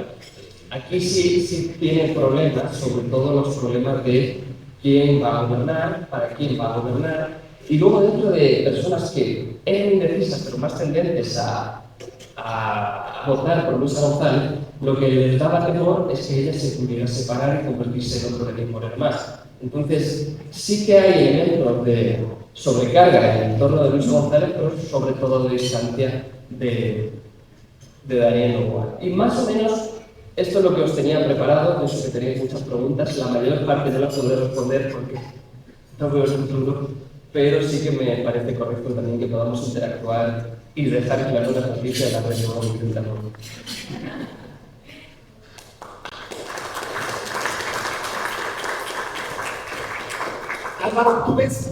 [SPEAKER 3] aquí sí tiene problemas, sobre todo los problemas de quién va a gobernar, para quién va a gobernar, y luego dentro de personas que eran indecisas pero más tendentes a votar por Luisa González, lo que les daba temor es que ella se pudiera separar y convertirse en otro de Moreno más. Entonces, sí que hay elementos de sobrecarga en el entorno de Luisa González, pero sobre todo de distancia de Daniel Noboa. Y más o menos, esto es lo que os tenía preparado, pienso que tenéis muchas preguntas, la mayor parte no las podré responder porque no veo el futuro, pero sí que me parece correcto también que podamos interactuar y dejar claro la noticia de la red de Movimiento.
[SPEAKER 4] Álvaro, ¿tú ves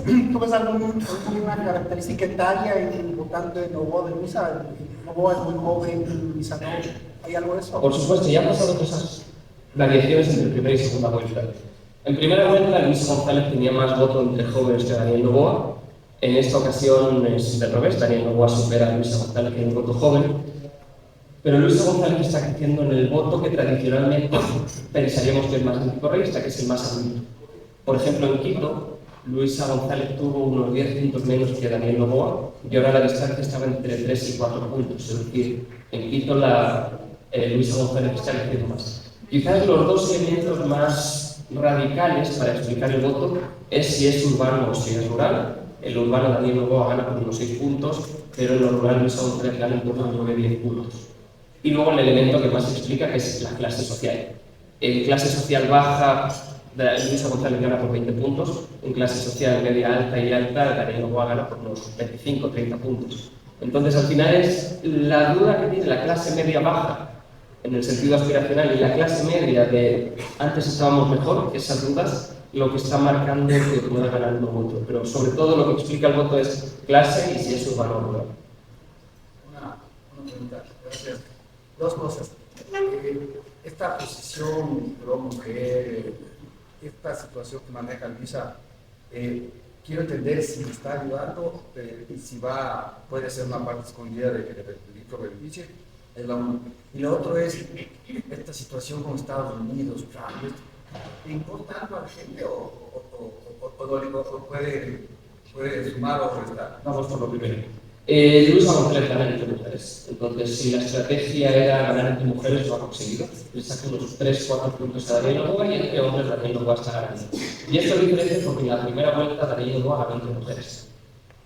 [SPEAKER 4] alguna característica etaria en el votante de Noboa de Luisa? Noboa es muy joven, Luisa no. ¿Hay algo de eso?
[SPEAKER 3] Por supuesto, ya han pasado cosas, variaciones entre primera y segunda vuelta. En primera vuelta, Luisa González tenía más votos entre jóvenes que Daniel Noboa. En esta ocasión es del revés, Daniel Noboa supera a Luisa González en el voto joven. Pero Luisa González está creciendo en el voto que tradicionalmente pensaríamos que es más anticorreísta, que es el más adulto. Por ejemplo, en Quito, Luisa González tuvo unos 10 puntos menos que Daniel Noboa y ahora la distancia estaba entre 3 y 4 puntos. Es decir, en Quito Luisa González está creciendo más. Quizás los dos elementos más radicales para explicar el voto es si es urbano o si es rural. El urbano Daniel Noboa gana por unos 6 puntos, pero en lo rural Luisa González gana en torno a 9-10 puntos. Y luego el elemento que más explica, que es la clase social. En clase social baja, Luisa González gana por 20 puntos, en clase social media alta y alta, Daniel Noboa gana por unos 25-30 puntos. Entonces, al final es la duda que tiene la clase media baja, en el sentido aspiracional, y la clase media de antes estábamos mejor, esas dudas, lo que está marcando que pueda ganar un voto. Pero sobre todo lo que explica el voto es clase y si es urbano o rural.
[SPEAKER 2] Una pregunta, gracias. Dos cosas. Esta posición pro-mujer, esta situación que maneja Luisa, quiero entender si me está ayudando y si puede ser una parte escondida de que le beneficie. Es la una. Y lo otro es esta situación con Estados Unidos, Trump. ¿Le importa algo a la gente o puede sumar o restar?
[SPEAKER 3] Vamos por lo primero. Luisa González gana entre mujeres. Entonces, si la estrategia era ganar entre mujeres, lo ha conseguido. Le saca unos 3-4 puntos a Daniel Noboa y entre hombres Daniel Noboa está ganando. Y esto es diferente porque en la primera vuelta Daniel Noboa ganó entre mujeres.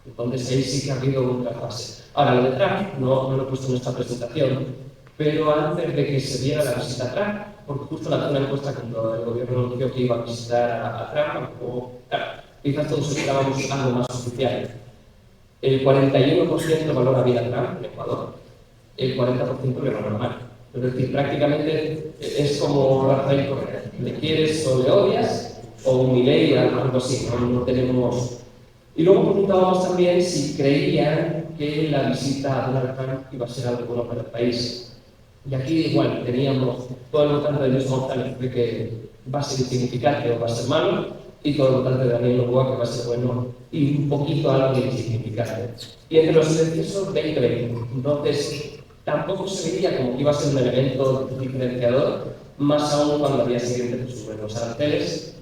[SPEAKER 3] Entonces, ahí sí que ha habido un trasvase. Ahora, lo de Trump, no lo he puesto en esta presentación, pero antes de que se diera la visita a Trump, porque justo lanzó una encuesta cuando el gobierno anunció que iba a visitar a Trump, claro, quizás todos esperábamos algo más oficial. El 41% valora bien a Trump en Ecuador, el 40% le valora mal. Es decir, prácticamente es como Rafael Correa, le quieres o le odias, o un Milei o algo así, no tenemos... Y luego preguntábamos también si creían que la visita a Donald Trump iba a ser algo bueno para el país. Y aquí igual teníamos todo el votante de Luis González de que va a ser insignificante o va a ser malo, y todo el votante de Daniel Noboa que va a ser bueno y un poquito algo de insignificante. Y entre los silenciosos, 20-20. Entonces, tampoco se veía como que iba a ser un elemento diferenciador, más aún cuando al día siguiente se suben los aranceles,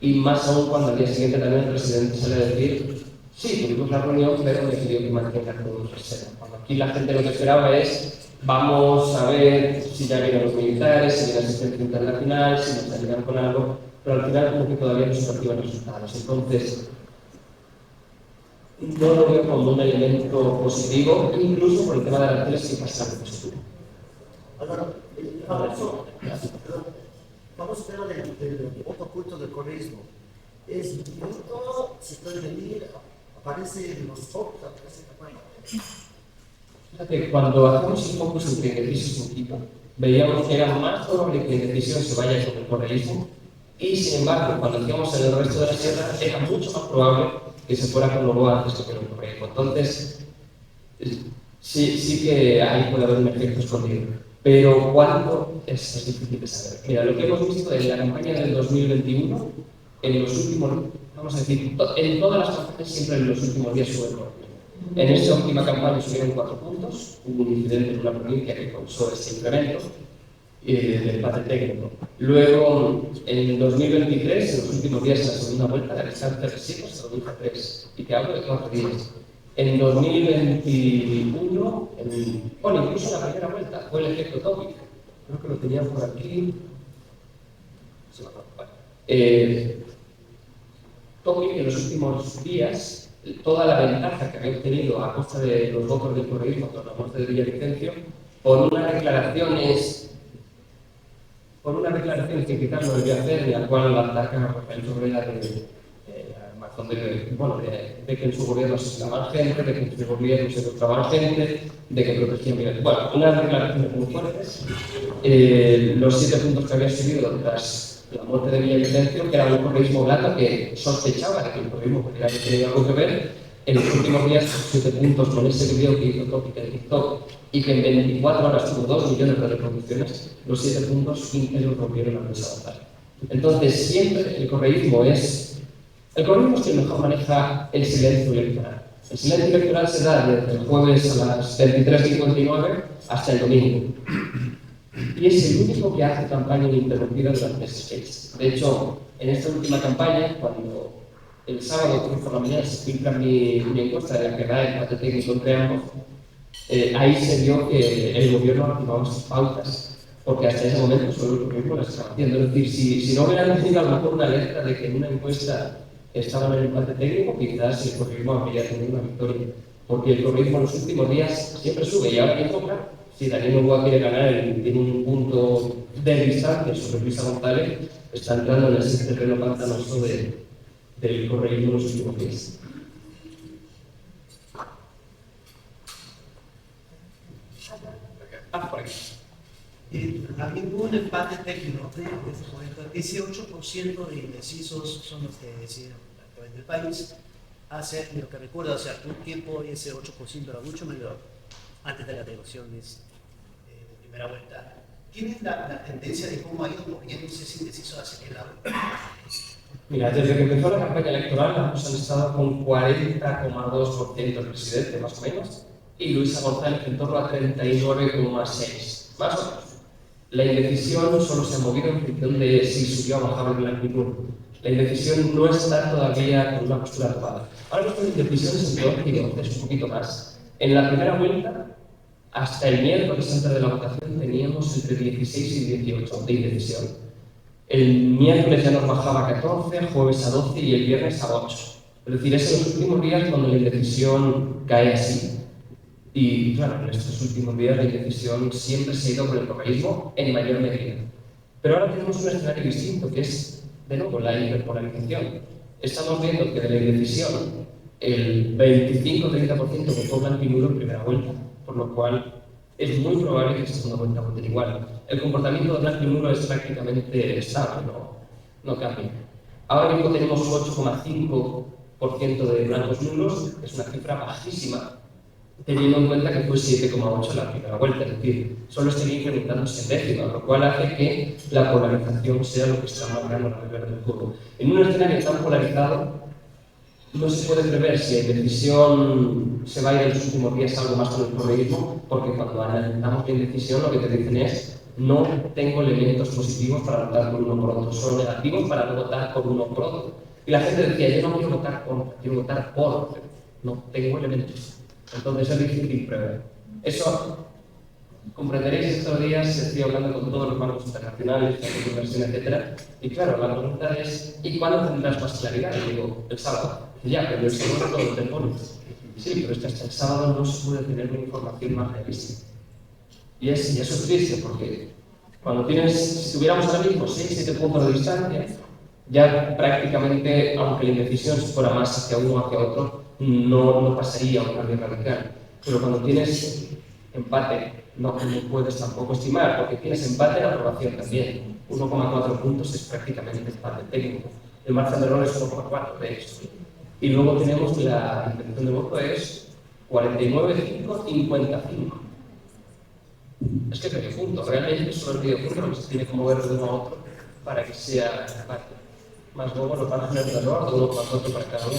[SPEAKER 3] y más aún cuando al día siguiente también el presidente sale a decir sí, tuvimos la reunión, pero decidió que mantenga todo reserva. Cuando aquí la gente lo que esperaba es vamos a ver si ya vienen los militares, si viene la asistencia internacional, si nos ayudan con algo, pero al final como que todavía no se perciben resultados. Entonces, no lo veo como un elemento positivo, incluso por el tema de aranceles que pasan positivo.
[SPEAKER 5] Álvaro, vamos a ver del voto oculto del correísmo. Es minuto, se puede medir, aparece en los focos, aparece en campaña.
[SPEAKER 3] Fíjate, cuando hacemos un focus entre indecisos y Moquito, veíamos que era más probable que indecisión se vaya con el correísmo, y sin embargo, cuando hacíamos en el resto de la sierra, era mucho más probable que se fuera con Novoa antes que con el correísmo. Entonces, sí que ahí puede haber un efecto escondido. Pero ¿cuánto? Es difícil de saber. Mira, lo que hemos visto en la campaña del 2021, en los últimos, vamos a decir, en todas las campañas siempre en los últimos días sube el correísmo. En esta última campaña subieron 4 puntos, hubo un incidente en una provincia que causó este incremento del empate técnico. Luego, en 2023, en los últimos días de la segunda vuelta, de Alexander 7 hasta 2003, y te hablo de 4 días. En 2021, bueno, incluso en la primera vuelta, fue el efecto Topic. Creo que lo tenía por aquí. Topic en los últimos días, toda la ventaja que había obtenido a costa de los votos del correísmo con la muerte de Villavicencio, por unas declaraciones que quizás no debía hacer, en la cual atacan a Rafael Sobrera de que en su gobierno se asesinaban gente, de que en su gobierno se torturaban gente, de que protegían bien. Bueno, unas declaraciones muy fuertes. Los 7 puntos que había subido tras la muerte de Villavicencio, que era un correísmo blando que sospechaba de que el correísmo podría haber tenido algo que ver. En los últimos días, 7 puntos con ese vídeo que hizo Topic en TikTok y que en 24 horas tuvo 2 millones de reproducciones, los 7 puntos 15 los rompieron a desavanzar. Entonces, siempre el correísmo es quien mejor maneja el silencio electoral. El silencio electoral se da desde el jueves a las 23:59 hasta el domingo. Y es el único que hace campaña ininterrumpida durante ese mes. De hecho, en esta última campaña, cuando el sábado por la mañana se filtra mi encuesta de la que da el empate técnico entre ambos, ahí se vio que el gobierno activaba sus pautas, porque hasta ese momento solo el gobierno las estaba haciendo. Es decir, si no hubieran recibido a lo mejor una alerta de que en una encuesta estaban en el empate técnico, quizás el correísmo habría tenido una victoria, porque el correísmo en los últimos días siempre sube, y ahora mismo, claro, si Daniel Noboa quiere ganar, tiene un punto de distancia sobre Luisa González, está entrando en ese terreno pantanoso del correísmo en los últimos días. Por aquí.
[SPEAKER 6] Había un empate técnico de ese momento. Ese 8% de indecisos son los que deciden en el país. Hace, lo que recuerdo, hace algún tiempo ese 8% era mucho mayor antes de las elecciones de primera vuelta. ¿Tienen la tendencia de cómo ha ido moviéndose ese indeciso hacia qué lado?
[SPEAKER 3] Mira, desde que empezó la campaña electoral, ambos han estado con 40,2% el presidente, más o menos, y Luisa González en torno a 39,6%, más o menos. La indecisión solo se ha movido en función de si subió o bajaba el blanco y nulo. La indecisión no está todavía con una postura tomada. Ahora mismo la indecisión es en peor que es un poquito más. En la primera vuelta, hasta el miércoles antes de la votación, teníamos entre 16 y 18 de indecisión. El miércoles ya nos bajaba a 14, jueves a 12 y el viernes a 8. Es decir, es en los últimos días cuando la indecisión cae así. Y claro, en estos últimos días la indecisión siempre se ha ido por el correísmo en mayor medida. Pero ahora tenemos un escenario distinto, que es, de nuevo, la hiperpolarización. Estamos viendo que de la indecisión el 25-30% votó blanco y nulo en primera vuelta, por lo cual es muy probable que en segunda vuelta voten igual. El comportamiento de blanco y nulo es prácticamente estable, no cambia. Ahora mismo tenemos un 8,5% de blancos nulos, es una cifra bajísima, teniendo en cuenta que fue 7,8 en la primera vuelta, es decir, solo estaría incrementándose en décimas, lo cual hace que la polarización sea lo que está marcando la regla del juego. En un escenario tan polarizado, no se puede prever si la indecisión se va a ir en los últimos días algo más con el correísmo, porque cuando analizamos la indecisión lo que te dicen es no tengo elementos positivos para votar por uno por otro, solo negativos para no votar por uno por otro. Y la gente decía, yo no quiero votar por, quiero votar por, no tengo elementos. Entonces es difícil prever. Eso, comprenderéis, estos días estoy hablando con todos los bancos internacionales, de inversión, etc. Y claro, la pregunta es, ¿y cuándo tendrás más claridad? Y digo, el sábado. Ya, pero el segundo todo te pones. Sí, pero es que hasta el sábado no se puede tener una información más realista. Y eso es triste, porque cuando si tuviéramos ahora mismo 6-7 puntos de distancia, ya prácticamente, aunque la indecisión fuera más hacia uno o hacia otro, no pasaría un cambio radical. Pero cuando tienes empate, no puedes tampoco estimar, porque tienes empate en aprobación también. 1,4 puntos es prácticamente empate técnico. El margen de error es 1,4 de hecho. Y luego tenemos la intención de voto es 49,5-55. Es que es medio punto, realmente solo el medio punto lo que se tiene que mover de uno a otro para que sea empate. Más luego los márgenes de error de 1,4 para cada uno.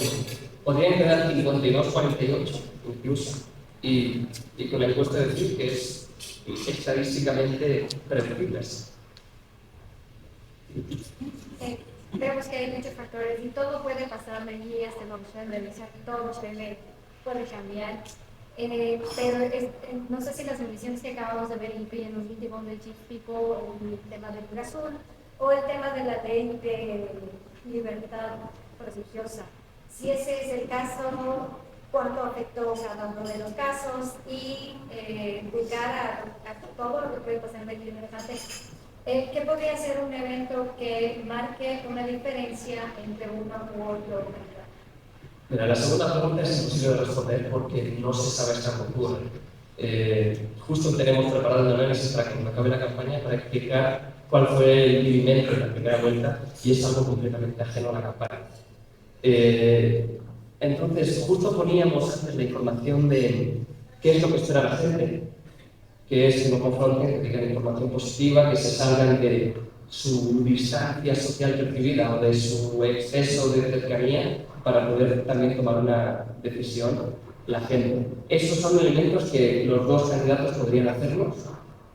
[SPEAKER 3] Podrían quedar 52-48 incluso. Y con la encuesta decir que es estadísticamente predecible.
[SPEAKER 7] Vemos que hay muchos factores y todo puede pasar de allí hasta la opción de revisar, todo puede cambiar. Pero no sé si las emisiones que acabamos de ver incluyen los últimos del Chief People, el tema del Azul o el tema de la ley de libertad religiosa. Si ese es el caso, ¿cuánto afectó cada uno de los casos? Y de cara a todo lo que puede pasar en el interesante, ¿qué podría ser un evento que marque una diferencia entre uno u otro?
[SPEAKER 3] Mira, la segunda pregunta es imposible de responder porque no se sabe hasta cuándo ocurre. Justo tenemos preparado un análisis para que cuando acabe la campaña para explicar cuál fue el vivimiento de la primera vuelta y es algo completamente ajeno a la campaña. Entonces, justo poníamos antes la información de qué es lo que espera la gente, que es que no confronten, que tengan información positiva, que se salgan de su distancia social percibida o de su exceso de cercanía para poder también tomar una decisión la gente. Esos son elementos que los dos candidatos podrían hacerlos,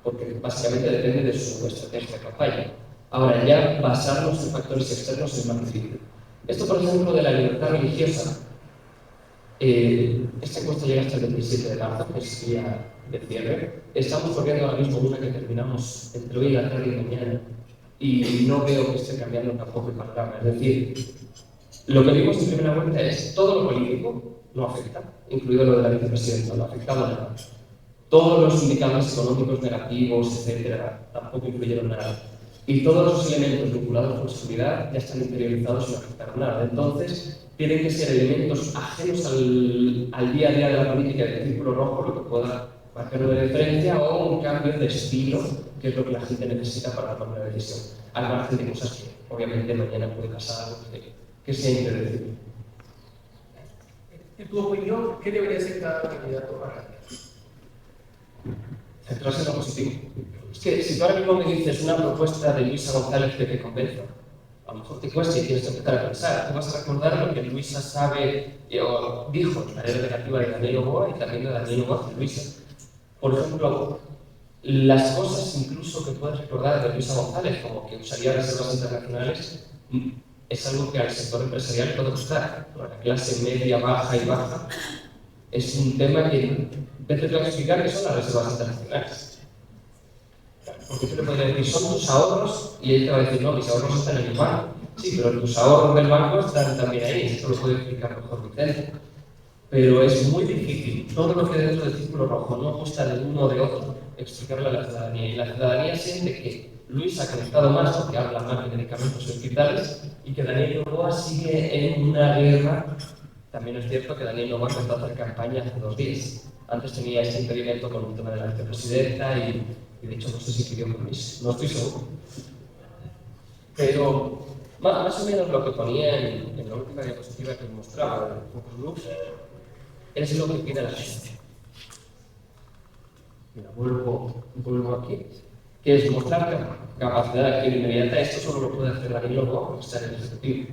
[SPEAKER 3] porque básicamente depende de su estrategia de campaña. Ahora, ya basarnos en factores externos es más difícil. Esto, por ejemplo, de la libertad religiosa. Esta encuesta llega hasta el 27 de marzo, que es el día de cierre. Estamos corriendo ahora mismo una que terminamos entre hoy y la tarde y mañana, y no veo que esté cambiando tampoco el panorama. Es decir, lo que vimos en primera vuelta es todo lo político no afecta, incluido lo de la vicepresidenta, no ha afectado nada. Todos los indicadores económicos negativos, etcétera, tampoco influyeron nada. Y todos los elementos vinculados con seguridad ya están interiorizados y no afectaron nada. Entonces, tienen que ser elementos ajenos al día a día de la política del círculo rojo, lo que pueda marcar una diferencia o un cambio de estilo, que es lo que la gente necesita para tomar una decisión. Al margen de cosas que, obviamente, mañana puede pasar algo que sea impredecible.
[SPEAKER 2] En tu opinión, ¿qué debería ser cada candidato para ganar?
[SPEAKER 3] Centrarse en lo positivo. Es que si tú ahora mismo me dices una propuesta de Luisa González que te convenza, a lo mejor te cuesta y tienes que empezar a pensar. Tú vas a recordar lo que Luisa sabe o dijo de manera negativa de Daniel Noboa y también de Daniel Noboa de Luisa. Por ejemplo, las cosas incluso que puedes recordar de Luisa González, como que usaría reservas internacionales, es algo que al sector empresarial puede gustar. Para la clase media, baja y baja, es un tema que vete a explicar qué son las reservas internacionales. Porque tú le puedes decir, son tus ahorros, y él te va a decir, no, mis ahorros están en el banco. Sí, pero tus ahorros del banco están también ahí, esto lo puede explicar mejor Vicente. Pero es muy difícil, todo lo que dentro del círculo rojo no gusta de uno o de otro, explicarlo a la ciudadanía. Y la ciudadanía siente que Luis ha conectado más porque habla más de medicamentos hospitales y que Daniel Noboa sigue en una guerra. También es cierto que Daniel Noboa empezó a hacer campaña hace 2 días. Antes tenía este impedimento con el tema de la vicepresidenta y de hecho no sé si pidió permiso, no estoy seguro. Pero más o menos lo que ponía en la última diapositiva que mostraba de Focus Group es lo que pide la gente. Mira, vuelvo aquí, que es mostrar capacidad de acción inmediata. Esto solo lo puede hacer Daniel Noboa porque está en el ejecutivo.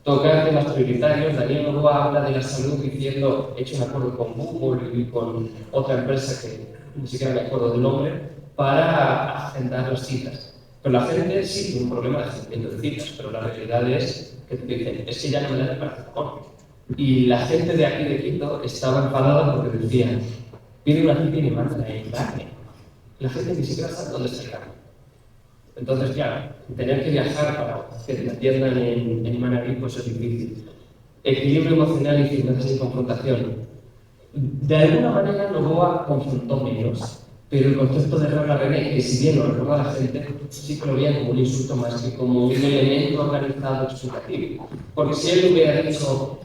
[SPEAKER 3] Tocar temas prioritarios. Daniel Noboa habla de la salud diciendo, he hecho un acuerdo con Google y con otra empresa que ni siquiera me acuerdo del nombre, para agendar las citas. Pero la gente sí tiene un problema de agendamiento de citas, pero la realidad es que te dicen, es que ya no me da el paracetamol. Y la gente de aquí de Quito estaba enfadada porque decían, pide una cita y me manda en carne. La gente ni siquiera sabe dónde está el carne. Entonces, claro, tener que viajar para que te atiendan en Manabí pues es difícil. equilibrio emocional y firmeza sin confrontación. De alguna manera Noboa confrontó menos, pero el concepto de Rana René, que si bien lo recuerda la gente, sí que lo veían como un insulto más que como un elemento organizado explicativo. Porque si él hubiera dicho,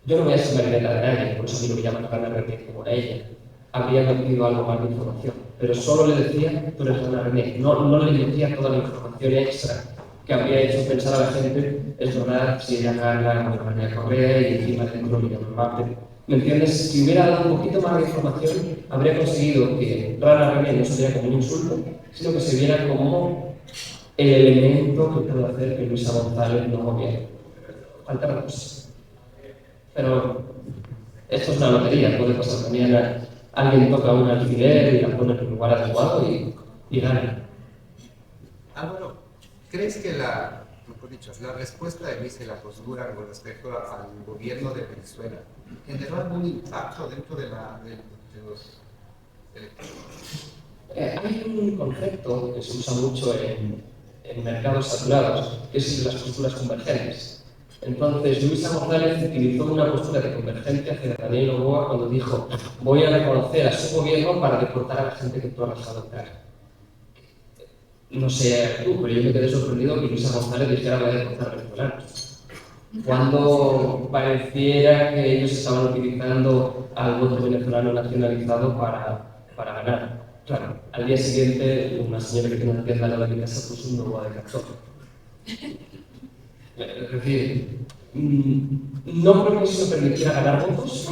[SPEAKER 3] yo no voy a ser marioneta de nadie, por eso a mí no me llaman Rana René como a ella, habría metido algo más de información. Pero solo le decía, tú eres Rana René, no le decía toda la información extra que habría hecho pensar a la gente, es verdad, si ella gana con María Correa y encima dentro le llaman Marte. ¿Me entiendes? Si hubiera dado un poquito más de información, habría conseguido que Rana René no se viera como un insulto, sino que se viera como el elemento que puede hacer que Luisa González no gobierne. Falta una cosa. Pero esto es una lotería, puede pasar mañana. Alguien toca un alfiler y la pone en un lugar adecuado y gana.
[SPEAKER 8] Álvaro, ¿crees que mejor dicho, la respuesta de Luisa y la postura con respecto al gobierno de Venezuela generó algún impacto dentro de los electores?
[SPEAKER 3] Hay un concepto que se usa mucho en mercados saturados, que es el de las posturas convergentes. Entonces, Luisa González utilizó una postura de convergencia hacia Daniel Noboa cuando dijo: voy a reconocer a su gobierno para deportar a la gente que tú has dejado entrar. No sé tú, pero yo me quedé sorprendido que Luisa González dijera: voy a deportar a venezolanos. Cuando pareciera que ellos estaban utilizando al voto venezolano nacionalizado para ganar. Claro, al día siguiente, una señora que tiene una tienda al lado de mi casa puso un Noboa de cartón. Es decir, no creo que eso permitiera ganar votos,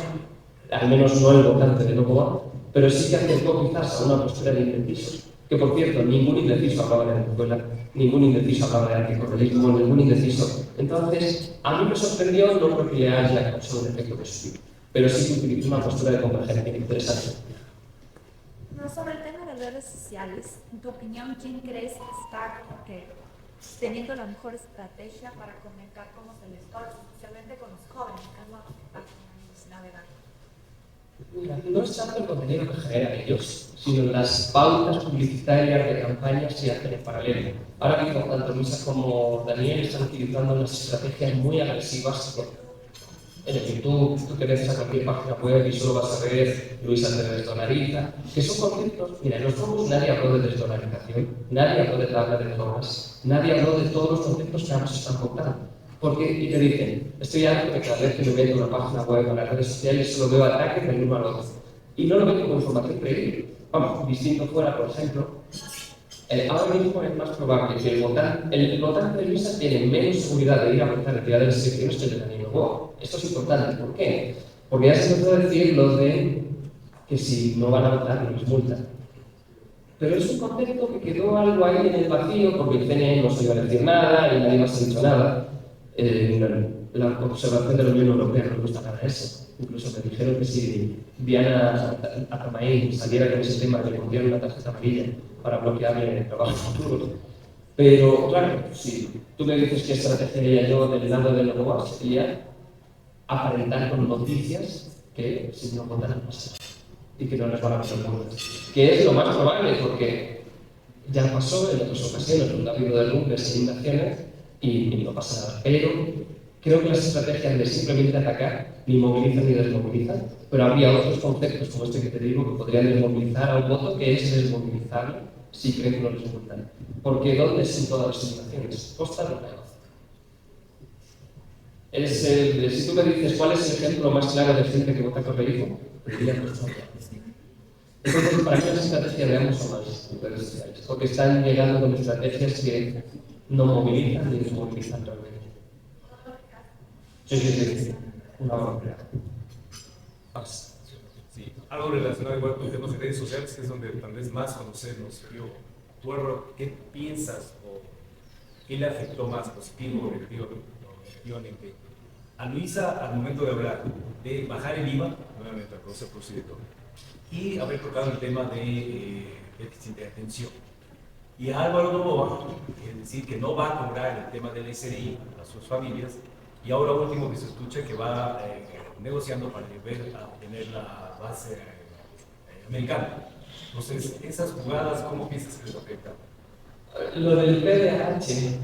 [SPEAKER 3] al menos no el votante de Noboa, pero sí que acercó quizás a una postura de indeciso. Que por cierto, ningún indeciso hablaba de Venezuela, ningún indeciso hablaba de anticorrealismo, ningún indeciso. Entonces, a mí me sorprendió, no creo que le haya causado un efecto positivo, pero sí que utilizó una postura de convergencia interesante.
[SPEAKER 9] No, sobre el tema de redes sociales, en tu opinión, ¿quién crees que está teniendo la mejor estrategia para comunicar con los electores, especialmente con los jóvenes, que es lo navegar?
[SPEAKER 3] No es tanto el contenido que generan ellos, sino las pautas publicitarias de campañas que hacen en paralelo. Ahora mismo, tanto Luisa como Daniel están utilizando unas estrategias muy agresivas en el YouTube. Tú te metes a cualquier página web y solo vas a ver Luisa te desdolariza, que son conceptos. Mira, en los foros nadie habló de desdolarización, nadie habló de tabla de drogas, nadie habló de todos los conceptos que ambos están contando. Porque, y te dicen, estoy harto de que cada vez que me meto en una página web o en las redes sociales solo veo ataques del uno al otro. Y no lo veo como información creíble. Vamos, distinto fuera, por ejemplo, ahora mismo es más probable que el votante de Luisa tiene menos seguridad de ir a votar el día de las elecciones que el de Daniel Noboa. Esto es importante. ¿Por qué? Porque ya se empezó a decir lo de que si no van a votar no les multan. Pero es un concepto que quedó algo ahí en el vacío porque el CNE no se iba a decir nada y nadie más ha dicho nada. La observación de la Unión Europea no me gusta nada eso. Incluso me dijeron que si Diana Atamaín saliera con ese tema, le pondrían una tarjeta amarilla para bloquearle el trabajo futuro. Pero claro, si tú me dices qué estrategia haría yo del lado de Noboa, sería aparentar con noticias que si no votan no pasa y que no les van a pasar multas. Que es lo más probable porque ya pasó en otras ocasiones donde ha habido derrumbes e inundaciones y no pasa nada. Pero creo que las estrategias de simplemente atacar ni movilizan ni desmovilizan, pero habría otros conceptos como este que te digo que podrían desmovilizar a un voto que es desmovilizable si creen que no les multan. Porque ¿dónde son todas las inundaciones? Costa del Rey. Si tú me dices cuál es el ejemplo más claro de gente que vota correísmo, diría Costa del Rey. Entonces, para mí las estrategias de ambos son las redes sociales, porque están llegando con estrategias que no movilizan ni desmovilizan realmente. Sí. Una barbaridad.
[SPEAKER 10] Sí, algo relacionado igual con temas de redes sociales, que es donde tal vez más conocemos. Tú, Álvaro, ¿qué piensas o qué le afectó más, positivo o negativamente, a Luisa al momento de hablar de bajar el IVA, nuevamente al proceso procedimiento, y haber tocado el tema de déficit de atención? Y a Álvaro Noboa, es decir, que no va a cobrar el tema del SRI a sus familias, y ahora último que se escucha que va negociando para obtener la base americana. Entonces, esas jugadas, ¿cómo piensas que les afectan?
[SPEAKER 3] Lo del PDH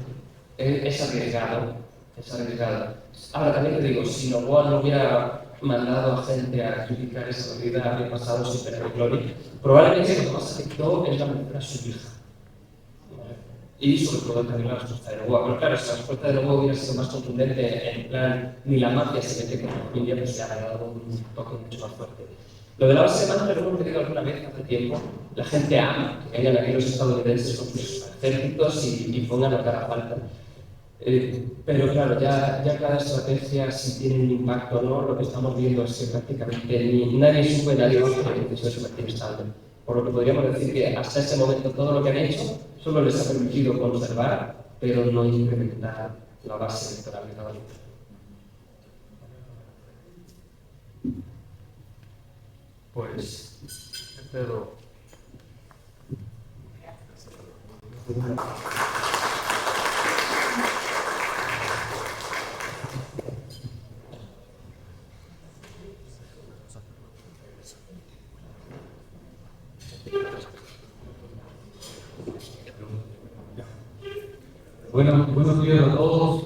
[SPEAKER 3] es arriesgado es arriesgada. Ahora también te digo, si Novoa no hubiera mandado a gente a criticar esa medida, habría pasado sin pena ni gloria. Probablemente lo que más afectó es la medida a su hija. Y sobre todo también la respuesta de Novoa. Pero claro, si la respuesta de Novoa hubiera sido más contundente, en plan, ni la mafia se mete con la familia, pues se ha dado un toque mucho más fuerte. Lo de la base de mando lo hemos tenido alguna vez hace tiempo. La gente ama que hayan aquí los estadounidenses con sus ejércitos y pongan lo que haga falta. Pero claro, ya cada estrategia, si tiene un impacto o no, lo que estamos viendo es que prácticamente nadie sube, nadie baja, que eso es inestable. Por lo que podríamos decir que hasta ese momento todo lo que han hecho solo les ha permitido conservar, pero no incrementar la base electoral de cada uno.
[SPEAKER 2] Pues, espero.
[SPEAKER 11] Bueno, buenos días a todos.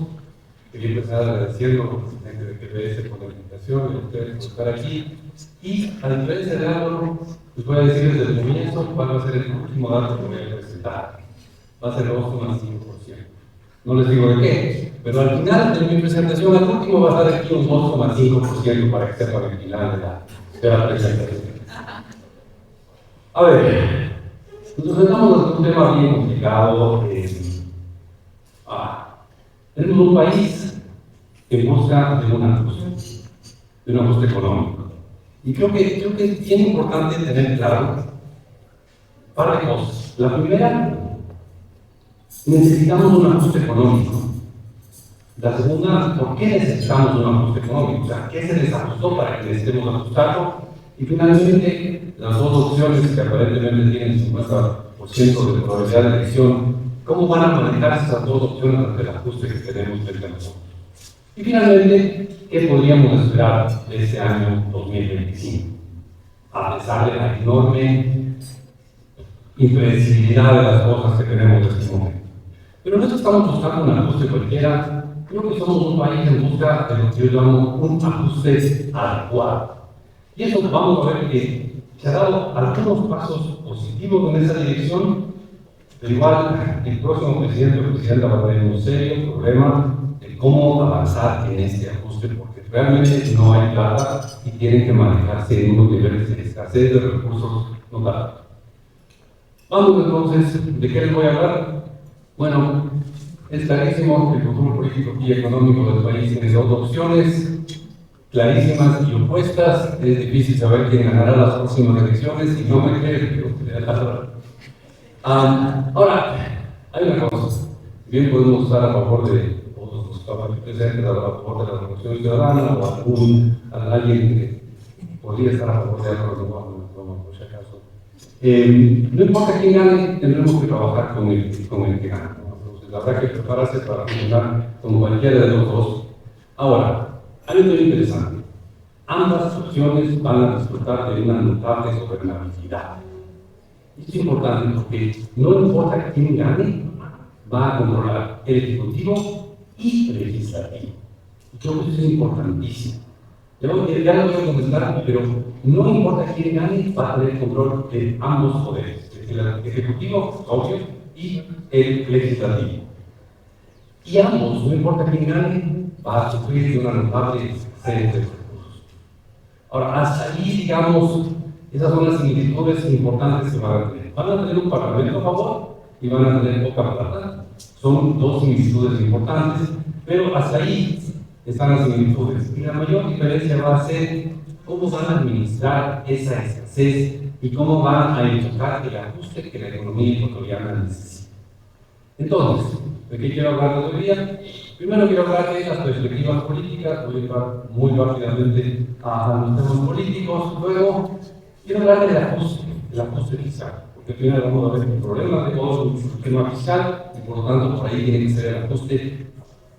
[SPEAKER 11] Quería empezar agradeciendo a los asistentes de GBS por la invitación y a ustedes por estar aquí. Y a diferencia de Álvaro, les voy a decir desde el comienzo cuál va a ser el último dato que voy a presentar. Va a ser 2,5%. No les digo de qué, pero al final de mi presentación, al último va a estar aquí un 2,5% para que sepan el final de la presentación. A ver, nos enfrentamos a un tema bien complicado. Tenemos un país que busca de un ajuste económico. Y creo que es bien importante tener claro un par de cosas. La primera, necesitamos un ajuste económico. La segunda, ¿por qué necesitamos un ajuste económico? O sea, ¿qué se desajustó para que necesitemos ajustarlo? Y finalmente, las dos opciones que aparentemente tienen 50% de probabilidad de elección, ¿cómo van a manejar esas dos opciones ante el ajuste que tenemos frente a nosotros? Y finalmente, ¿qué podríamos esperar de este año 2025? A pesar de la enorme impredecibilidad de las cosas que tenemos en este momento. Pero no estamos buscando un ajuste cualquiera, creo que somos un país en busca de lo que yo llamo un ajuste adecuado. Y eso vamos a ver que se ha dado algunos pasos positivos en esa dirección, pero igual el próximo presidente o presidenta va a tener un serio problema de cómo avanzar en este ajuste, porque realmente no hay plata y tienen que manejarse en unos niveles de escasez de recursos notables. Vamos entonces, ¿de qué les voy a hablar? Bueno, es clarísimo que el futuro político y económico del país tiene dos opciones clarísimas y opuestas. Es difícil saber quién ganará las próximas elecciones y no me creo ahora, hay una cosa. Bien podemos estar a favor de todos los que presentes, a favor de la Revolución Ciudadana o alguien que podría estar a favor de algo, por si acaso. No importa quién gane, tendremos que trabajar con el que gana. Entonces, habrá que prepararse para funcionar con cualquiera de los dos. Ahora, hay algo interesante. Ambas opciones van a disfrutar de una notable gobernabilidad. Es importante porque no importa quién gane, va a controlar el ejecutivo y el legislativo. Creo que eso es importantísimo. Ya lo voy a comentar, pero no importa quién gane, va a tener control de ambos poderes, el ejecutivo, obvio, y el legislativo. Y ambos, no importa quién gane, va a sufrir de una notable serie de recursos. Ahora, hasta ahí, digamos, esas son las similitudes importantes que van a tener. Van a tener un parlamento a favor y van a tener poca plata. Son dos similitudes importantes, pero hasta ahí están las similitudes. Y la mayor diferencia va a ser cómo van a administrar esa escasez y cómo van a enfocar el ajuste que la economía ecuatoriana necesita. Entonces, ¿de qué quiero hablar hoy día? Primero quiero hablar de las perspectivas políticas, voy a entrar muy rápidamente a los temas políticos. Luego, quiero hablar del ajuste fiscal, porque al final vamos a ver el problema de todo el sistema fiscal y por lo tanto por ahí tiene que ser el ajuste.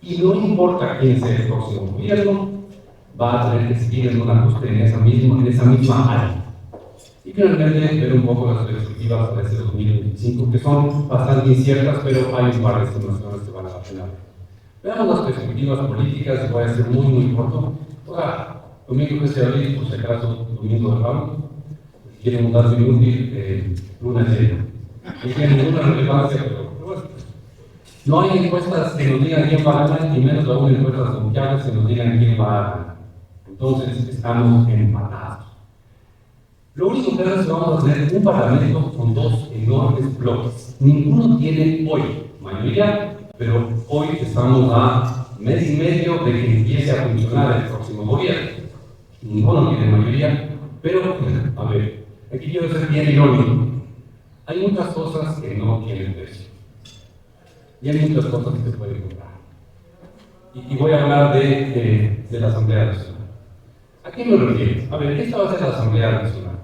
[SPEAKER 11] Y no importa quién sea el próximo gobierno, va a tener que seguir en un ajuste en esa misma área. Y finalmente ver un poco las perspectivas para este 2025, que son bastante inciertas, pero hay un par de estimaciones que van a la pena. Veamos las perspectivas políticas, voy a ser muy corto. Ahora, domingo que se abre, por si acaso, domingo de Pablo, si quieren un dato inútil, luna llena. No tiene ninguna relevancia, pero bueno. No hay encuestas que nos digan quién va a ganar, y menos aún encuestas confiables que nos digan quién va a ganar. Entonces, estamos empatados. Lo único que ahora es que vamos a tener un parlamento con dos enormes bloques. Ninguno tiene hoy mayoría, pero hoy estamos a mes y medio de que empiece a funcionar el próximo gobierno. Ninguno tiene mayoría, pero, a ver, aquí quiero ser bien irónico. Hay muchas cosas que no tienen precio. Y hay muchas cosas que se pueden comprar. Y voy a hablar de la Asamblea Nacional. ¿A qué me refiero? A ver, esta va a ser la Asamblea Nacional.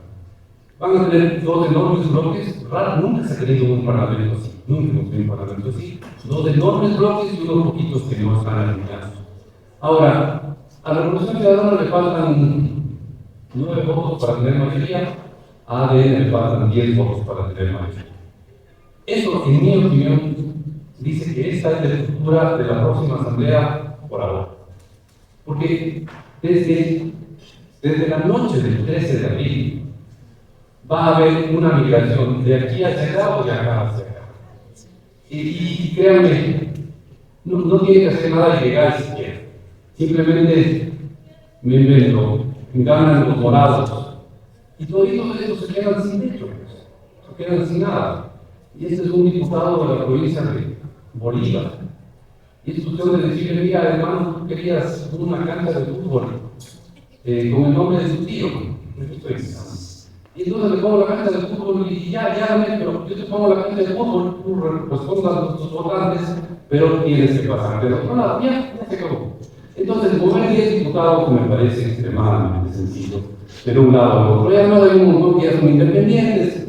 [SPEAKER 11] Van a tener dos enormes bloques. Nunca se ha tenido un parlamento así. Nunca hemos tenido un parlamento así. Dos enormes bloques y unos poquitos que no están alineados. Ahora, a la Revolución Ciudadana le faltan 9 votos para tener mayoría. A ADN le faltan 10 votos para tener mayoría. Eso, en mi opinión, dice que esta es la estructura de la próxima Asamblea por ahora. Porque desde la noche del 13 de abril va a haber una migración de aquí hacia acá o de acá hacia acá. Y créanme, no tiene que hacer nada ilegal siquiera. Simplemente me invento, ganan los morados. Y todos estos se quedan sin techo, se quedan sin nada. Y este es un diputado de la provincia de Bolívar. Y es cuestión de decirle, mira, hermano, tú querías una cancha de fútbol con el nombre de su tío. Y entonces le pongo la cancha de fútbol y ya, pero yo te pongo la cancha de fútbol, tú respondas a tus votantes, pero tienes que pasar del otro lado. Ya se acabó. Entonces, mover 10 diputados me parece extremadamente sencillo. De un lado al otro. Ya no hay un montón que son independientes.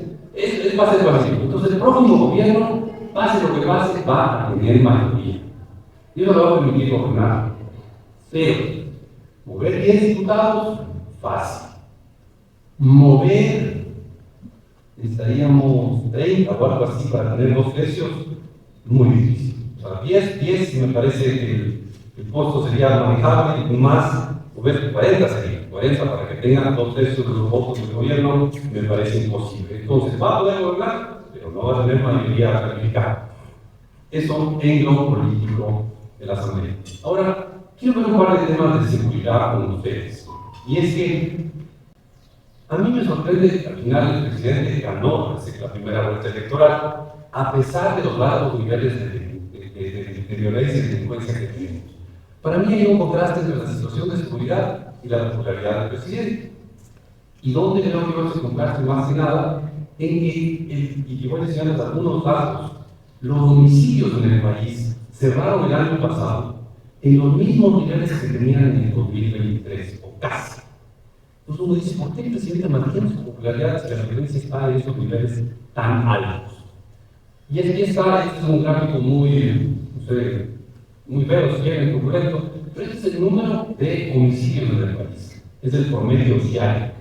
[SPEAKER 11] Va a ser fácil. Entonces, el próximo gobierno, pase lo que pase, va a tener mayoría. Y eso lo va a permitir gobernar. Pero, mover 10 diputados, fácil. Mover, estaríamos 30 o algo así para tener 2 tercios, muy difícil. O sea, 10 me parece que el costo sería manejable, y más, mover 40 sería, 40 para que tengan 2 tercios de los votos del gobierno, me parece imposible. Entonces, va a poder gobernar, pero no va a tener mayoría calificada. Eso en lo político de la Asamblea. Ahora, quiero ver un par de temas de seguridad con ustedes. Y es que a mí me sorprende que al final el presidente ganó la primera vuelta electoral, a pesar de los altos niveles de violencia y delincuencia que tenemos. Para mí hay un contraste entre la situación de seguridad y la popularidad del presidente. ¿Y dónde creo que va ese contraste más que nada? En que, y voy a enseñarles algunos datos, los homicidios en el país cerraron el año pasado en los mismos niveles que tenían en el 2023, o casi. Entonces uno dice, ¿por qué el presidente mantiene su popularidad si la violencia está en estos niveles tan altos? Y aquí está, este es un gráfico muy, no sé, muy feo, si quieren, turbulento, pero este es el número de homicidios en el país. Es el promedio diario.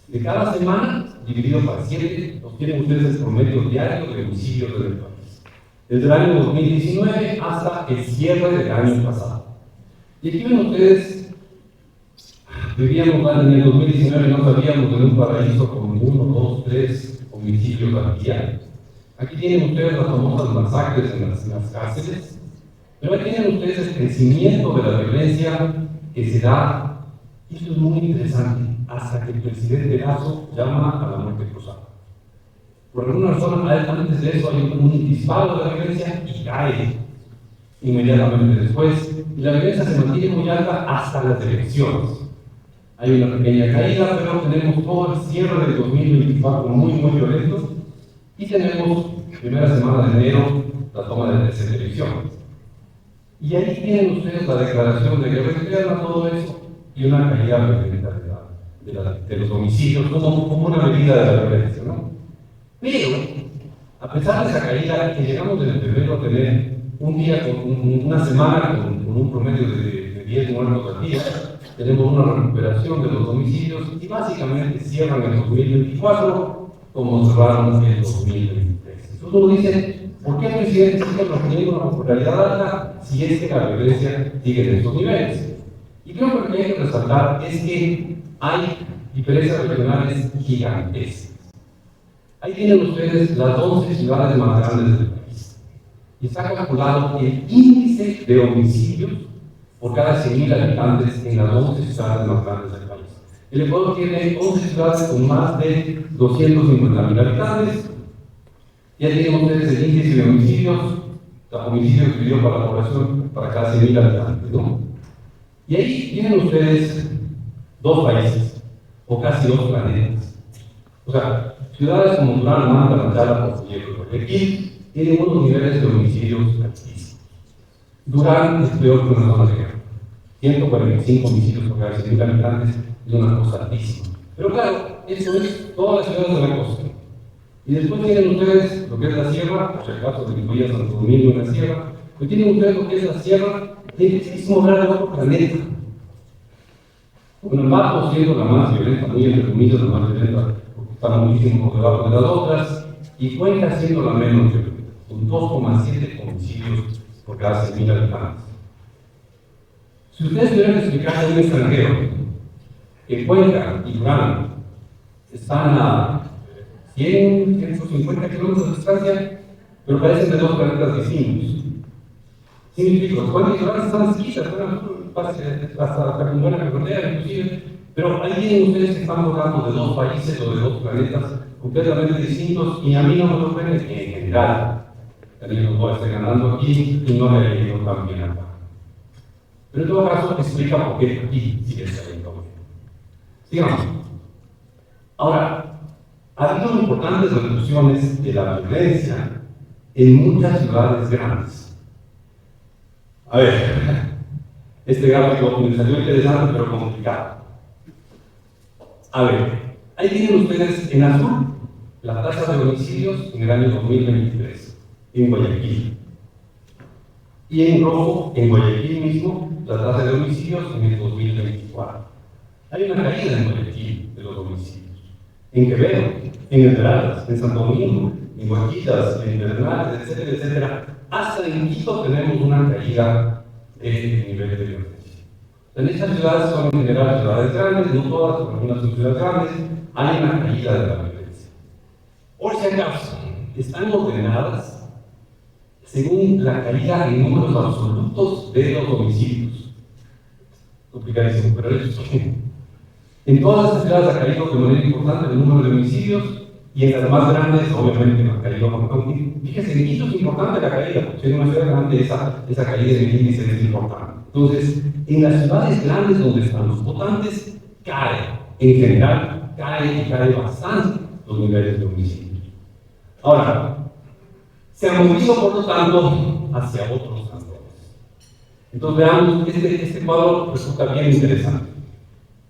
[SPEAKER 11] De cada semana, dividido para 7, obtienen ustedes el promedio diario de homicidios en el país. Desde el año 2019 hasta el cierre del año pasado. Y aquí ven ustedes, vivíamos en el 2019 y no sabíamos en un paraíso con 1, 2, 3 homicidios al día. Aquí tienen ustedes las famosas masacres en las cárceles. Pero ahí tienen ustedes el crecimiento de la violencia que se da, y esto es muy interesante, hasta que el presidente Lazo llama a la muerte cruzada. Por alguna razón, antes de eso hay un disparo de la violencia y cae inmediatamente después, y la violencia se mantiene muy alta hasta las elecciones. Hay una pequeña caída, pero tenemos todo el cierre del 2024 muy violento, y tenemos, primera semana de enero, la toma de las elecciones. Y ahí tienen ustedes la declaración de guerra externa, todo eso, y una caída violenta de los homicidios, como una medida de la violencia, ¿no? Pero, a pesar de esa caída, que llegamos en febrero a tener un día, una semana con un promedio de 10 muertos al día, tenemos una recuperación de los homicidios y básicamente cierran el 2024 como cerraron el 2023. Entonces uno dice, ¿Por qué el presidente sigue manteniendo una popularidad alta si es que la violencia sigue en estos niveles? Y creo que lo que hay que resaltar es que hay diferencias regionales gigantescas. Ahí tienen ustedes las 11 ciudades más grandes del país. Y está calculado el índice de homicidios por cada 100.000 habitantes en las 11 ciudades más grandes del país. El Ecuador tiene 11 ciudades con más de 250.000 habitantes. Ya tienen ustedes el índice de homicidios dividido para la población para cada 100.000 habitantes, ¿no? Y ahí tienen ustedes dos países, o casi dos planetas. O sea, ciudades como Durán, Manta, Machala, Pozuelo y Guayaquil tienen unos niveles de homicidios altísimos. Durán es peor que una zona de guerra. 145 homicidios por cada 100.000 habitantes es una cosa altísima. Pero claro, eso es todas las ciudades de la costa. Y después tienen ustedes lo que es la sierra, por si acaso de incluir a Santo Domingo en la sierra, pues tienen ustedes lo que es la sierra del Istmo de otro planeta. Bueno, el Bajo siendo la más violenta, muy entre comillas la más violenta, porque está muchísimo por debajo de las otras, y Cuenca siendo la menos violenta, con 2,7 homicidios por cada 100.000 habitantes. Si ustedes pudieran explicarle a un extranjero que Cuenca y Durán están a 100, 150 kilómetros de distancia, pero parecen de dos planetas distintos. ¿Sí me explico? Cuenca y Durán están cerquitas, hasta Tacumbana, Carretera, inclusive, pero ahí tienen ustedes que están hablando de dos países o de dos planetas completamente distintos, y a mí no me sorprende que en general también los dos estén ganando aquí y no le haya ido tan bien acá. Pero en todo caso explica por qué aquí sigue saliendo bien. Sigamos. Ahora, ha habido importantes reducciones de la violencia en muchas ciudades grandes. A ver, este gráfico me salió interesante pero complicado. A ver, ahí tienen ustedes en azul la tasa de homicidios en el año 2023 en Guayaquil. Y en rojo, en Guayaquil mismo, la tasa de homicidios en el 2024. Hay una caída en Guayaquil de los homicidios. En Quevedo, en Esmeraldas, en Santo Domingo, en Guaquitas, en Bernal, etcétera, etcétera. Hasta en Quito tenemos una caída de nivel de violencia. En estas ciudades son en general ciudades grandes, no todas, pero algunas son ciudades grandes, hay una caída de la violencia. Por si acaso, están ordenadas según la caída en números absolutos de los homicidios. Complicadísimo, pero eso es en todas estas ciudades ha caído de manera importante el número de homicidios, y en las más grandes, obviamente, no ha caído bastante. Fíjense, en Quito es importante la caída, porque en una ciudad grande esa caída en el índice es importante. Entonces, en las ciudades grandes donde están los votantes, cae, en general, cae bastante los niveles de homicidios. Ahora, se han movido, por lo tanto, hacia otros cantones. Entonces, veamos, este cuadro resulta bien interesante.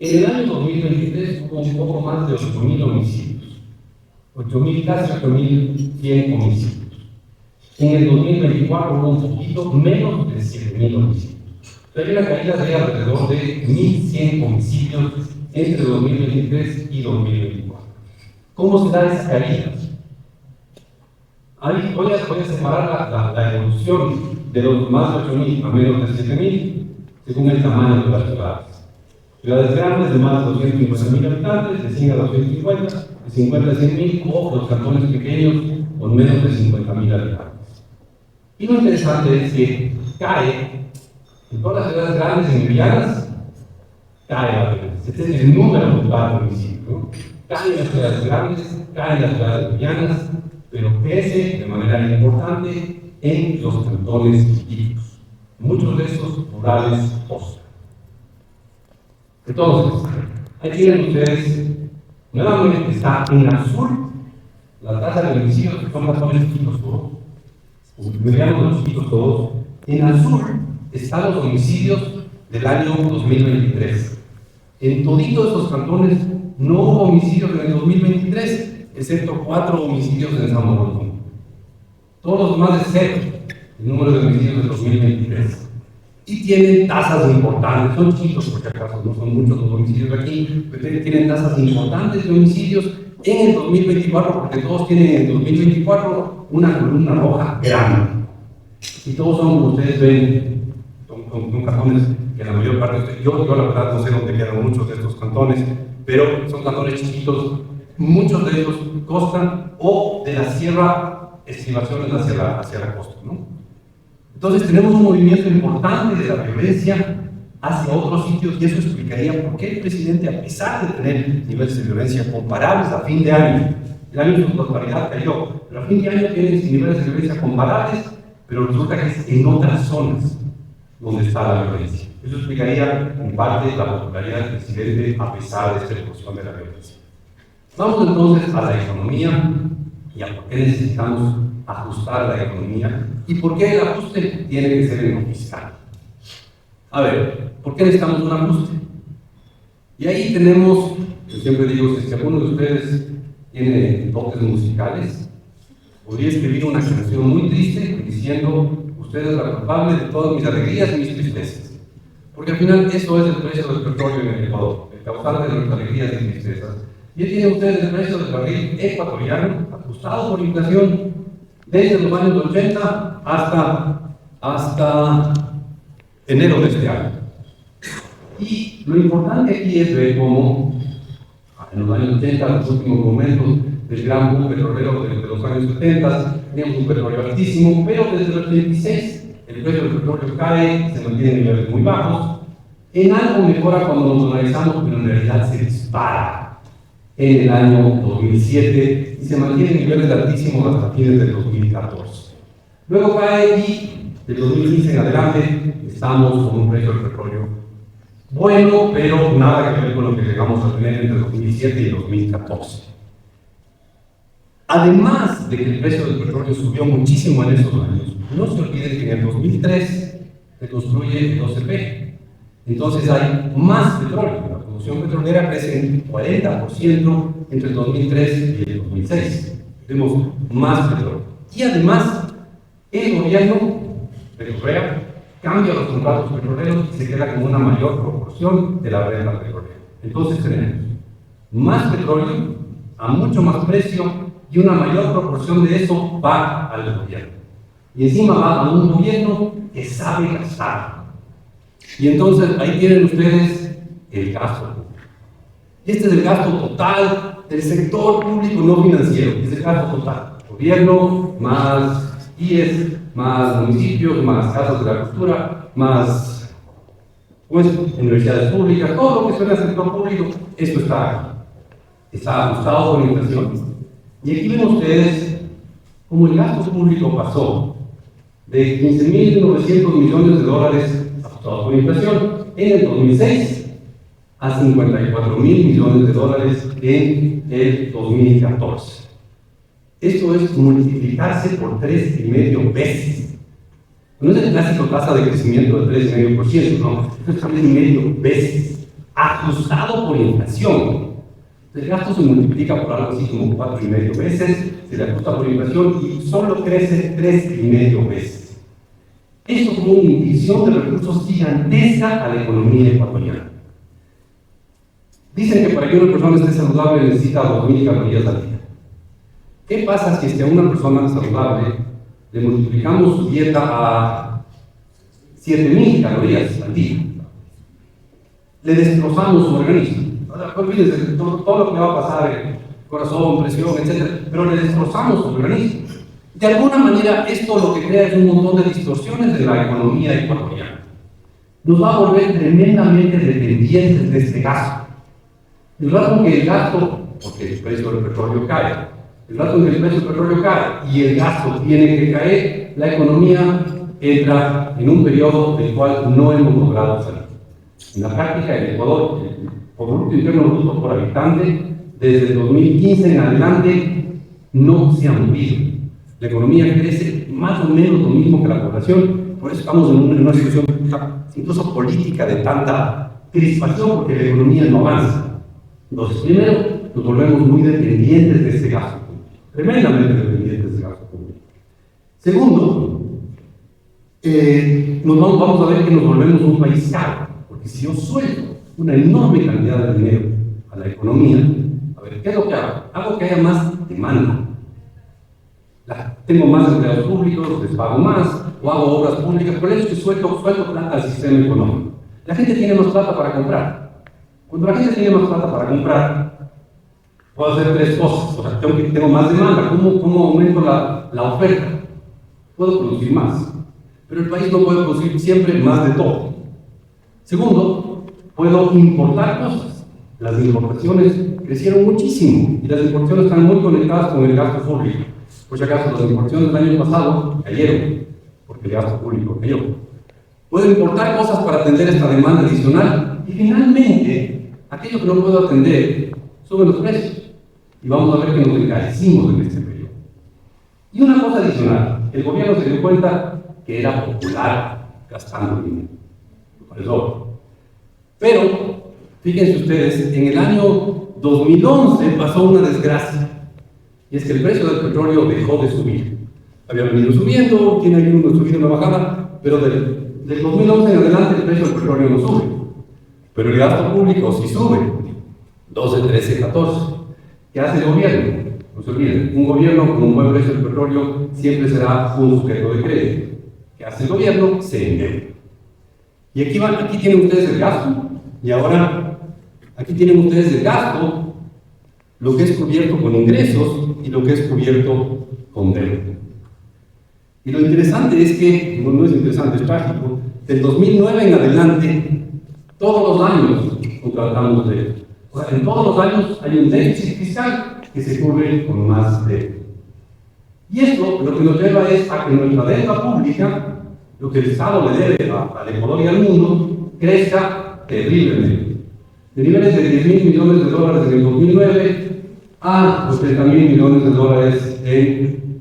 [SPEAKER 11] En el año 2023 hubo un poco más de 8.000 homicidios, casi 8.100 homicidios. En el 2024 hubo un poquito menos de 7.000 homicidios. Hay una caída de alrededor de 1.100 homicidios entre 2023 y 2024. ¿Cómo se da esa caída? Ahí voy a separar la evolución de los más de 8.000 a menos de 7.000 según el tamaño de las ciudades. Ciudades grandes de más de 250.000 habitantes, de 100 a 250, de 50 a 100.000, o los cantones pequeños con menos de 50.000 habitantes. Y lo interesante es que cae en todas las ciudades grandes y medianas, cae la violencia. Este es el número total de homicidios, ¿no? Cae en las ciudades grandes, cae en las ciudades medianas, pero crece de manera importante en los cantones chiquitos, muchos de estos rurales costa. Entonces, ahí tienen ustedes, nuevamente está en azul la tasa de homicidios, que son cantones chiquitos todos, medianos chiquitos todos. En azul están los homicidios del año 2023. En toditos esos cantones no hubo homicidios en el 2023, excepto 4 homicidios en San Borondón. Todos los demás de 0, el número de homicidios del 2023. Y tienen tasas importantes, son chiquitos por si acaso, no son muchos los homicidios aquí, pero tienen tasas importantes de homicidios en el 2024, porque todos tienen en el 2024 una columna roja grande. Y todos son, como ustedes ven, son cantones que la mayor parte, yo la verdad no sé dónde quedan muchos de estos cantones, pero son cantones chiquitos, muchos de ellos costan o de la sierra, estribaciones hacia la costa, ¿no? Entonces tenemos un movimiento importante de la violencia hacia otros sitios y eso explicaría por qué el presidente, a pesar de tener niveles de violencia comparables a fin de año, el año en su totalidad cayó, pero a fin de año tiene niveles de violencia comparables, pero resulta que es en otras zonas donde está la violencia. Eso explicaría en parte la popularidad del presidente a pesar de esta evolución de la violencia. Vamos entonces a la economía y a por qué necesitamos ajustar la economía y por qué el ajuste tiene que ser en lo fiscal. A ver, ¿por qué necesitamos un ajuste? Y ahí tenemos, yo siempre digo, si alguno de ustedes tiene dotes musicales, podría escribir una canción muy triste diciendo, usted es la culpable de todas mis alegrías y mis tristezas. Porque al final eso es el precio del petróleo en el Ecuador, el causante de nuestras alegrías y tristezas. Y ahí tienen ustedes el precio del barril ecuatoriano, ajustado por inflación, desde los años 80 hasta enero de este año. Y lo importante aquí es ver cómo en los años 80, los últimos momentos del gran boom petrolero de los años 70, teníamos un petróleo altísimo, pero desde el 86 el precio del petróleo cae, se mantiene en niveles muy bajos. En algo mejora cuando nos analizamos, pero en realidad se dispara en el año 2007 y se mantiene en niveles altísimos hasta fines del 2014. Luego cae y del 2015 en adelante estamos con un precio del petróleo bueno, pero nada que ver con lo que llegamos a tener entre 2007 y 2014. Además de que el precio del petróleo subió muchísimo en esos años, no se olviden que en el 2003 se construye el OCP. Entonces hay más petróleo. La producción petrolera crece en 40% entre el 2003 y el 2006. Tenemos más petróleo. Y además, el gobierno de Correa cambia los contratos petroleros y se queda con una mayor proporción de la renta petrolera. Entonces tenemos más petróleo a mucho más precio y una mayor proporción de eso va al gobierno. Y encima va a un gobierno que sabe gastar. Y entonces ahí tienen ustedes el gasto público. Y este es el gasto total del sector público no financiero, es el gasto total. Gobierno más IES, más municipios, más casas de la cultura, más universidades públicas, todo lo que suena al sector público, esto está ajustado por inflación. Y aquí ven ustedes cómo el gasto público pasó de 15.900 millones de dólares ajustados por inflación en el 2006 a 54.000 millones de dólares en el 2014. Esto es multiplicarse por 3,5 veces. No es el clásico tasa de crecimiento de 3,5%, no, es 3,5 veces, ajustado por inflación. El gasto se multiplica por algo así como 4,5 veces, se le ajusta por inflación y solo crece 3,5 veces. Esto como una inyección de recursos gigantesca a la economía ecuatoriana. Dicen que para que una persona esté saludable necesita 2.000 calorías al día. ¿Qué pasa si a una persona saludable le multiplicamos su dieta a 7.000 calorías al día? Le destrozamos su organismo. Olvídense todo lo que va a pasar, corazón, presión, etc. Pero le destrozamos su organismo. De alguna manera, esto lo que crea es un montón de distorsiones de la economía ecuatoriana. Nos va a volver tremendamente dependientes de este gasto. El rato en que el gasto, porque el precio del petróleo cae, el rato en que el precio del petróleo cae y el gasto tiene que caer, la economía entra en un periodo del cual no hemos logrado salir. En la práctica, el Ecuador, por Producto Interno Bruto por habitante, desde el 2015 en adelante, no se ha movido. La economía crece más o menos lo mismo que la población, por eso estamos en una situación incluso política de tanta crispación, porque la economía no avanza. Entonces, primero, nos volvemos muy dependientes de ese gasto público, tremendamente dependientes de ese gasto público. Segundo, vamos a ver que nos volvemos un país caro, porque si yo suelto una enorme cantidad de dinero a la economía, a ver, ¿Qué es lo que hago? Hago que haya más demanda. Tengo más empleados públicos, les pago más, o hago obras públicas, por eso es que suelto plata al sistema económico. La gente tiene más plata para comprar. Cuando la gente tiene más plata para comprar, puedo hacer tres cosas. O sea, tengo más demanda. ¿Cómo aumento la oferta? Puedo producir más. Pero el país no puede producir siempre más de todo. Segundo, puedo importar cosas. Las importaciones crecieron muchísimo y las importaciones están muy conectadas con el gasto público. Por si acaso, las importaciones del año pasado cayeron porque el gasto público cayó. Puedo importar cosas para atender esta demanda adicional y finalmente, aquello que no puedo atender, suben los precios. Y vamos a ver que nos encarecimos en este periodo. Y una cosa adicional, el gobierno se dio cuenta que era popular gastando dinero. Por eso. Pero, fíjense ustedes, en el año 2011 pasó una desgracia. Y es que el precio del petróleo dejó de subir. Había venido subiendo, tiene ahí una subida y una bajada, pero del 2011 en adelante el precio del petróleo no sube. Pero el gasto público sí sube. 12, 13, 14. ¿Qué hace el gobierno? No se olviden, un gobierno con un buen precio del petróleo siempre será un sujeto de crédito. ¿Qué hace el gobierno? Se endeuda. Y aquí tienen ustedes el gasto, y ahora aquí tienen ustedes el gasto, lo que es cubierto con ingresos y lo que es cubierto con deuda. Y lo interesante es que, no es interesante, es trágico, del 2009 en adelante, todos los años contratamos deuda. O sea, en todos los años hay un déficit fiscal que se cubre con más deuda. Y esto lo que nos lleva es a que nuestra deuda pública, lo que el Estado le debe al Ecuador y al mundo, crezca terriblemente. De niveles de 10.000 millones de dólares en el 2009 a 80.000 millones de dólares en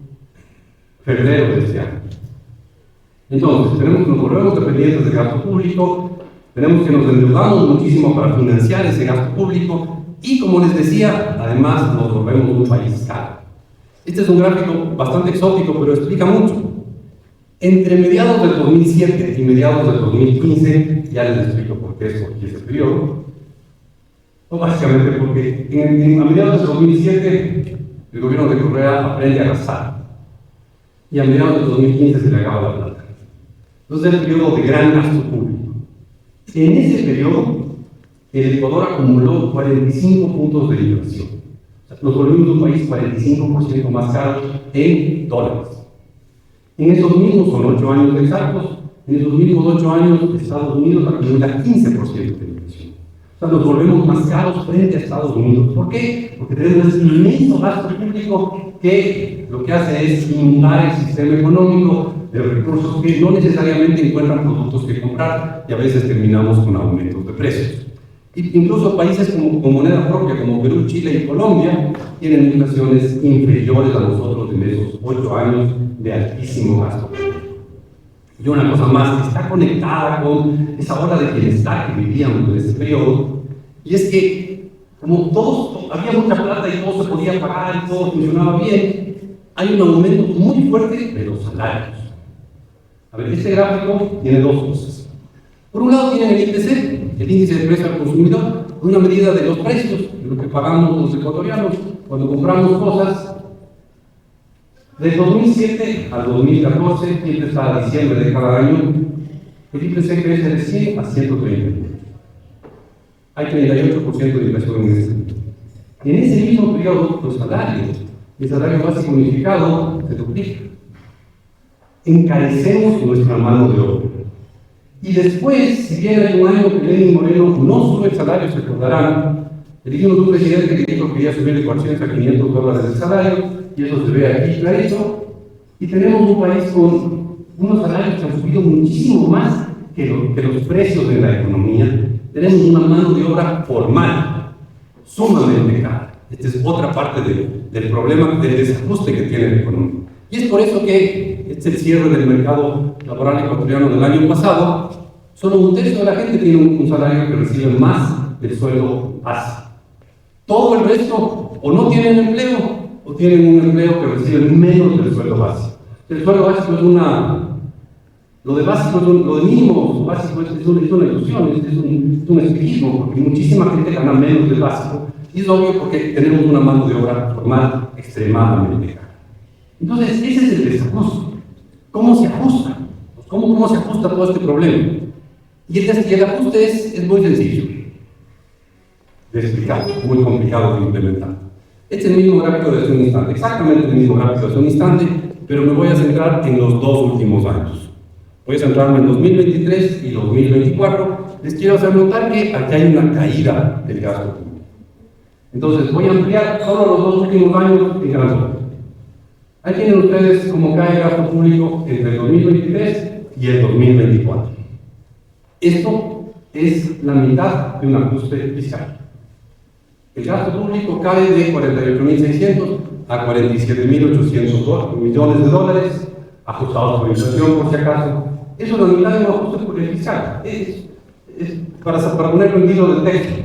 [SPEAKER 11] febrero de este año. Entonces, nos volvemos dependientes del gasto público, tenemos que nos endeudamos muchísimo para financiar ese gasto público y, como les decía, además nos volvemos un país caro. Este es un gráfico bastante exótico, pero explica mucho. Entre mediados del 2007 y mediados del 2015, ya les explico por qué escogí ese periodo, o básicamente porque a mediados del 2007 el gobierno de Correa aprende a gastar y a mediados del 2015 se le acaba la plata. Entonces es el periodo de gran gasto público. En ese periodo el Ecuador acumuló 45 puntos de inflación. O sea, nos volvimos un país 45% más caro en dólares. En esos mismos, son 8 años exactos, en esos mismos 8 años Estados Unidos acumula 15% de inflación. O sea, nos volvemos más caros frente a Estados Unidos. ¿Por qué? Porque tenemos ese inmenso gasto público que lo que hace es inundar el sistema económico de recursos que no necesariamente encuentran productos que comprar y a veces terminamos con aumentos de precios. Incluso países con moneda propia como Perú, Chile y Colombia tienen inflaciones inferiores a nosotros en esos 8 años de altísimo gasto. Y una cosa más, está conectada con esa ola de bienestar que vivíamos en ese periodo, y es que como había mucha plata y todo se podía pagar y todo funcionaba bien, hay un aumento muy fuerte de los salarios. A ver, este gráfico tiene dos cosas. Por un lado tiene el IPC, el índice de precio al consumidor, una medida de los precios, de lo que pagamos los ecuatorianos cuando compramos cosas. Del 2007 al 2014, siempre está a diciembre de cada año, el IPC crece de 100 a 130. Hay 38% de inflación en ese periodo. En ese mismo periodo, los salarios, el salario básico unificado, se duplica. Encarecemos nuestra mano de obra. Y después, si bien hay un año que Lenín Moreno no sube el salario, se acordarán, elegimos un presidente que dijo que quería subir de 400 a 500 dólares el salario, y eso se ve aquí clarito, y tenemos un país con unos salarios que han subido muchísimo más que los precios de la economía. Tenemos una mano de obra formal, sumamente cara. Esta es otra parte del problema, del desajuste que tiene la economía. Y es por eso que este es el cierre del mercado laboral ecuatoriano del año pasado. Solo un tercio de la gente tiene un salario que recibe más del sueldo básico. Todo el resto o no tienen empleo o tienen un empleo que recibe menos del sueldo básico. El sueldo básico es lo de básico, lo de mínimo básico es una ilusión, es un espejismo, porque muchísima gente gana menos del básico, Y es obvio porque tenemos una mano de obra formal extremadamente cara. Entonces, ese es el desajuste. ¿Cómo se ajusta? ¿Cómo se ajusta todo este problema? Y el ajuste es muy sencillo de explicar, muy complicado de implementar. Es el mismo gráfico de hace un instante, exactamente el mismo gráfico de hace un instante, pero me voy a centrar en los dos últimos años. Voy a centrarme en 2023 y 2024. Les quiero hacer notar que aquí hay una caída del gasto público. Entonces, voy a ampliar solo los dos últimos años en gran orden. Ahí tienen ustedes cómo cae el gasto público entre el 2023 y el 2024. Esto es la mitad de un ajuste fiscal. El gasto público cae de 48.600 a 47.800 millones de dólares, ajustados por inflación, por si acaso. Eso es la mitad de un ajuste fiscal. Para ponerlo en hilo del texto.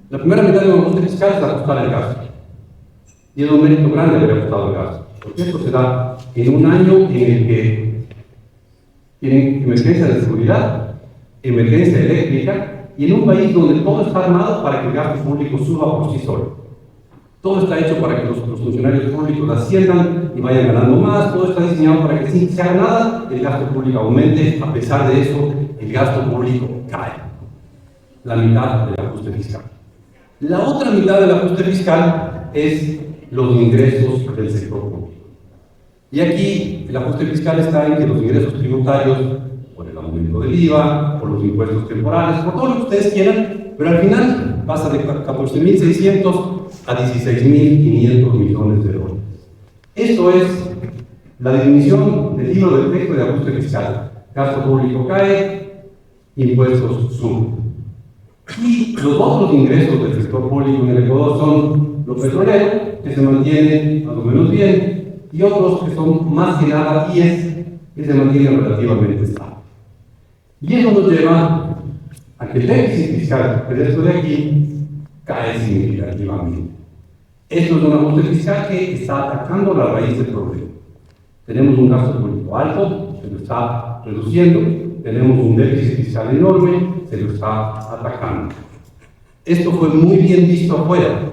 [SPEAKER 11] La primera mitad de un ajuste fiscal es ajustar el gasto. Y es un mérito grande haber ajustado el gasto. Porque esto se da en un año en el que tienen emergencia de seguridad, emergencia eléctrica, y en un país donde todo está armado para que el gasto público suba por sí solo. Todo está hecho para que los funcionarios públicos asciendan y vayan ganando más, todo está diseñado para que sin que se haga nada, el gasto público aumente. A pesar de eso, el gasto público cae. La mitad del ajuste fiscal. La otra mitad del ajuste fiscal es los ingresos del sector público. Y aquí el ajuste fiscal está en que los ingresos tributarios, por el aumento del IVA, por los impuestos temporales, por todo lo que ustedes quieran, pero al final pasa de 14.600 a 16.500 millones de dólares. Esto es la definición del libro del texto de ajuste fiscal. Gasto público cae, impuestos suben. Y los otros ingresos del sector público en el Ecuador son lo petrolero, que se mantiene más o menos bien, y otros que son más que nada IES, que se mantienen relativamente estable. Y eso nos lleva a que el déficit fiscal, el resto de aquí, cae significativamente. Esto es un ajuste fiscal que está atacando la raíz del problema. Tenemos un gasto público alto, se lo está reduciendo, tenemos un déficit fiscal enorme, se lo está atacando. Esto fue muy bien visto afuera.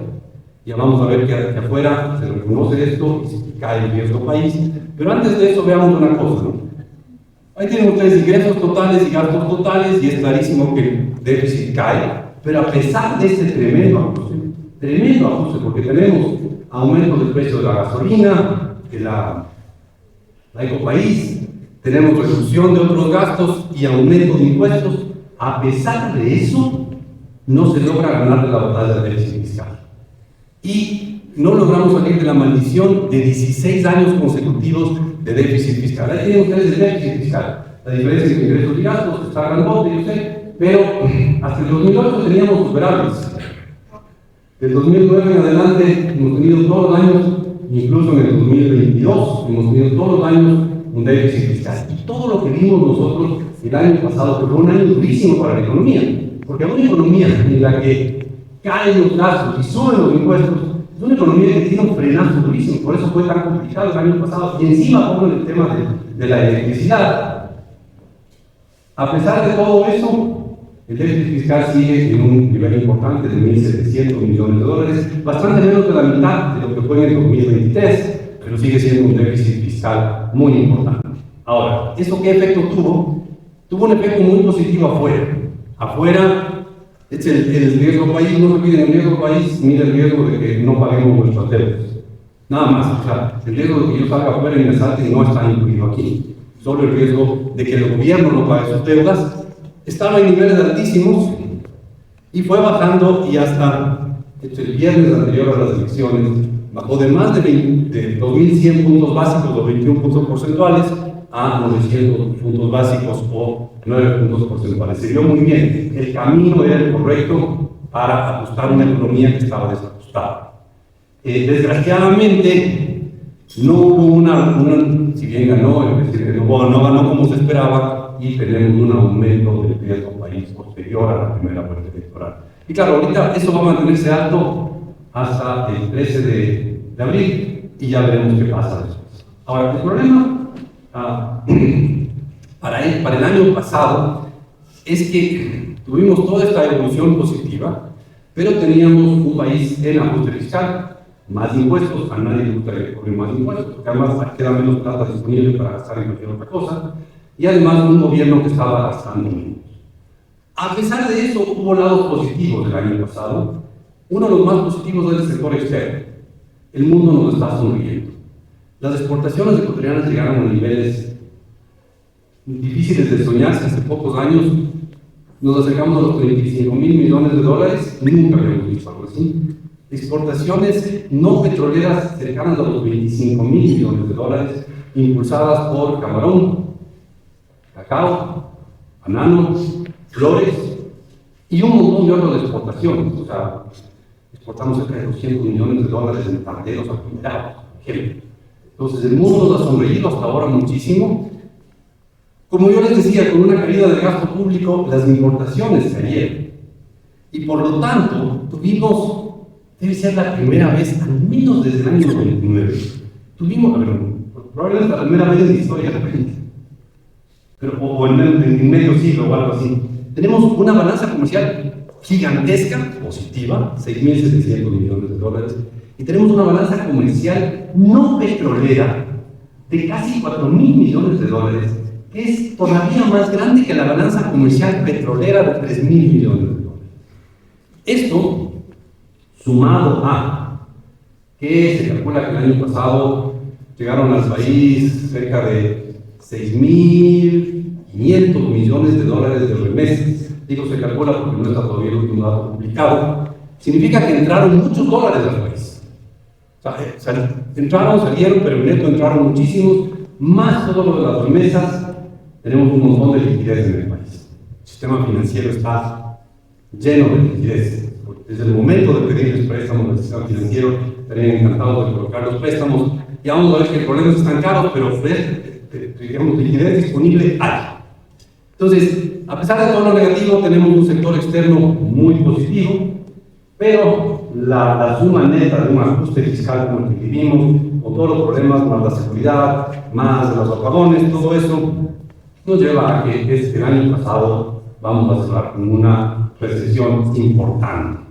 [SPEAKER 11] Ya vamos a ver que afuera se reconoce esto y se cae el riesgo país. Pero antes de eso veamos una cosa, ¿no? Ahí tienen ustedes ingresos totales y gastos totales y es clarísimo que el déficit cae. Pero a pesar de este tremendo ajuste, porque tenemos aumento del precio de la gasolina, de la Ecopaís, tenemos reducción de otros gastos y aumento de impuestos, a pesar de eso, no se logra ganar la batalla del déficit fiscal. Y no logramos salir de la maldición de 16 años consecutivos de déficit fiscal. Ahí tienen ustedes el déficit fiscal. La diferencia entre ingresos y gastos está grandote, yo sé, pero hasta el 2008 teníamos superables. Del 2009 en adelante hemos tenido todos los años, incluso en el 2022, hemos tenido todos los años un déficit fiscal. Y todo lo que vimos nosotros el año pasado, que fue un año durísimo para la economía, porque una economía en la que caen los gastos y suben los impuestos, es una economía que tiene un frenazo durísimo, por eso fue tan complicado el año pasado. Y encima pongo el tema de la electricidad. A pesar de todo eso, el déficit fiscal sigue en un nivel importante de 1.700 millones de dólares, bastante menos de la mitad de lo que fue en el 2023, pero sigue siendo un déficit fiscal muy importante. Ahora, ¿eso qué efecto tuvo? Tuvo un efecto muy positivo afuera. Afuera, es el riesgo país, no se olviden el riesgo país, mira el riesgo de que no paguemos nuestras deudas. Nada más, o sea, el riesgo de que yo salga afuera y me salte no está incluido aquí. Solo el riesgo de que el gobierno no pague sus deudas estaba en niveles altísimos y fue bajando y hasta el viernes anterior a las elecciones bajó de más de 2.100 puntos básicos o 21 puntos porcentuales a 900 puntos básicos o 9 puntos porcentuales. Se vio muy bien. El camino era el correcto para ajustar una economía que estaba desajustada. Desgraciadamente, no hubo si bien ganó, es decir, no ganó como se esperaba y tenemos un aumento del riesgo país posterior a la primera vuelta electoral. Y claro, ahorita eso va a mantenerse alto hasta el 13 de abril y ya veremos qué pasa después. Ahora, el problema para el año pasado es que tuvimos toda esta evolución positiva, pero teníamos un país en ajuste fiscal, más impuestos, a nadie le gusta que cobren más impuestos, porque además queda menos plata disponible para gastar en cualquier otra cosa, y además un gobierno que estaba gastando menos. A pesar de eso, hubo lados positivos del año pasado. Uno de los más positivos es el sector externo. El mundo nos está sonriendo. Las exportaciones ecuatorianas llegaron a niveles difíciles de soñarse. Hace pocos años nos acercamos a los 35.000 millones de dólares, nunca habíamos visto algo así. Exportaciones no petroleras cercanas a los 25.000 millones de dólares, impulsadas por camarón, cacao, banano, flores y un montón de otras exportaciones. O sea, exportamos cerca de 200 millones de dólares en panderos apilados, por ejemplo. Entonces, el mundo nos ha sonreído hasta ahora muchísimo. Como yo les decía, con una caída del gasto público, las importaciones cayeron. Y por lo tanto, tuvimos, debe ser la primera vez, al menos desde el año 99, tuvimos, probablemente la primera vez en la historia de la gente, pero, o en medio siglo o algo así, tenemos una balanza comercial gigantesca, positiva, 6.700 millones de dólares, y tenemos una balanza comercial no petrolera de casi 4.000 millones de dólares, que es todavía más grande que la balanza comercial petrolera de 3.000 millones de dólares. Esto, sumado a que se calcula que el año pasado llegaron al país cerca de 6.500 millones de dólares de remesas. Digo se calcula porque no está todavía el último dato publicado. Significa que entraron muchos dólares al país. O sea, entraron, salieron, pero en neto entraron muchísimos, más todo lo de las remesas. Tenemos un montón de liquidez en el país. El sistema financiero está lleno de liquidez. Desde el momento de pedirles préstamos al sistema financiero, estarían encantados de colocar los préstamos. Ya vamos a ver que el problema es que están caros, pero digamos, liquidez disponible hay. Entonces, a pesar de todo lo negativo, tenemos un sector externo muy positivo, pero la suma neta de un ajuste fiscal como el que vivimos, con todos los problemas, más la seguridad, más los apagones, todo eso, nos lleva a que este año pasado vamos a cerrar con una recesión importante.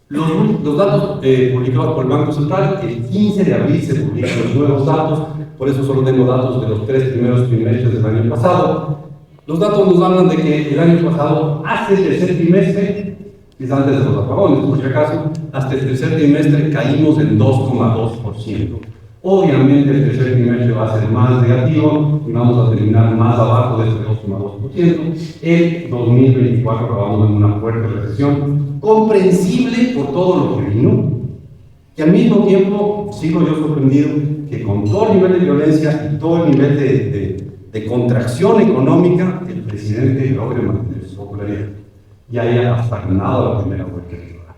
[SPEAKER 11] Los datos publicados por el Banco Central, el 15 de abril se publican los nuevos datos, por eso solo tengo datos de los 3 primeros trimestres del año pasado. Los datos nos hablan de que el año pasado, hasta el tercer trimestre, es antes de los apagones, por si acaso, hasta el tercer trimestre caímos en 2,2%. Obviamente el tercer trimestre va a ser más negativo y vamos a terminar más abajo de ese 2,2%. El 2024 acabamos en una fuerte recesión, comprensible por todo lo que vino, y al mismo tiempo sigo yo sorprendido que con todo el nivel de violencia y todo el nivel de contracción económica, el presidente logre mantener su popularidad y haya hasta ganado la primera vuelta electoral.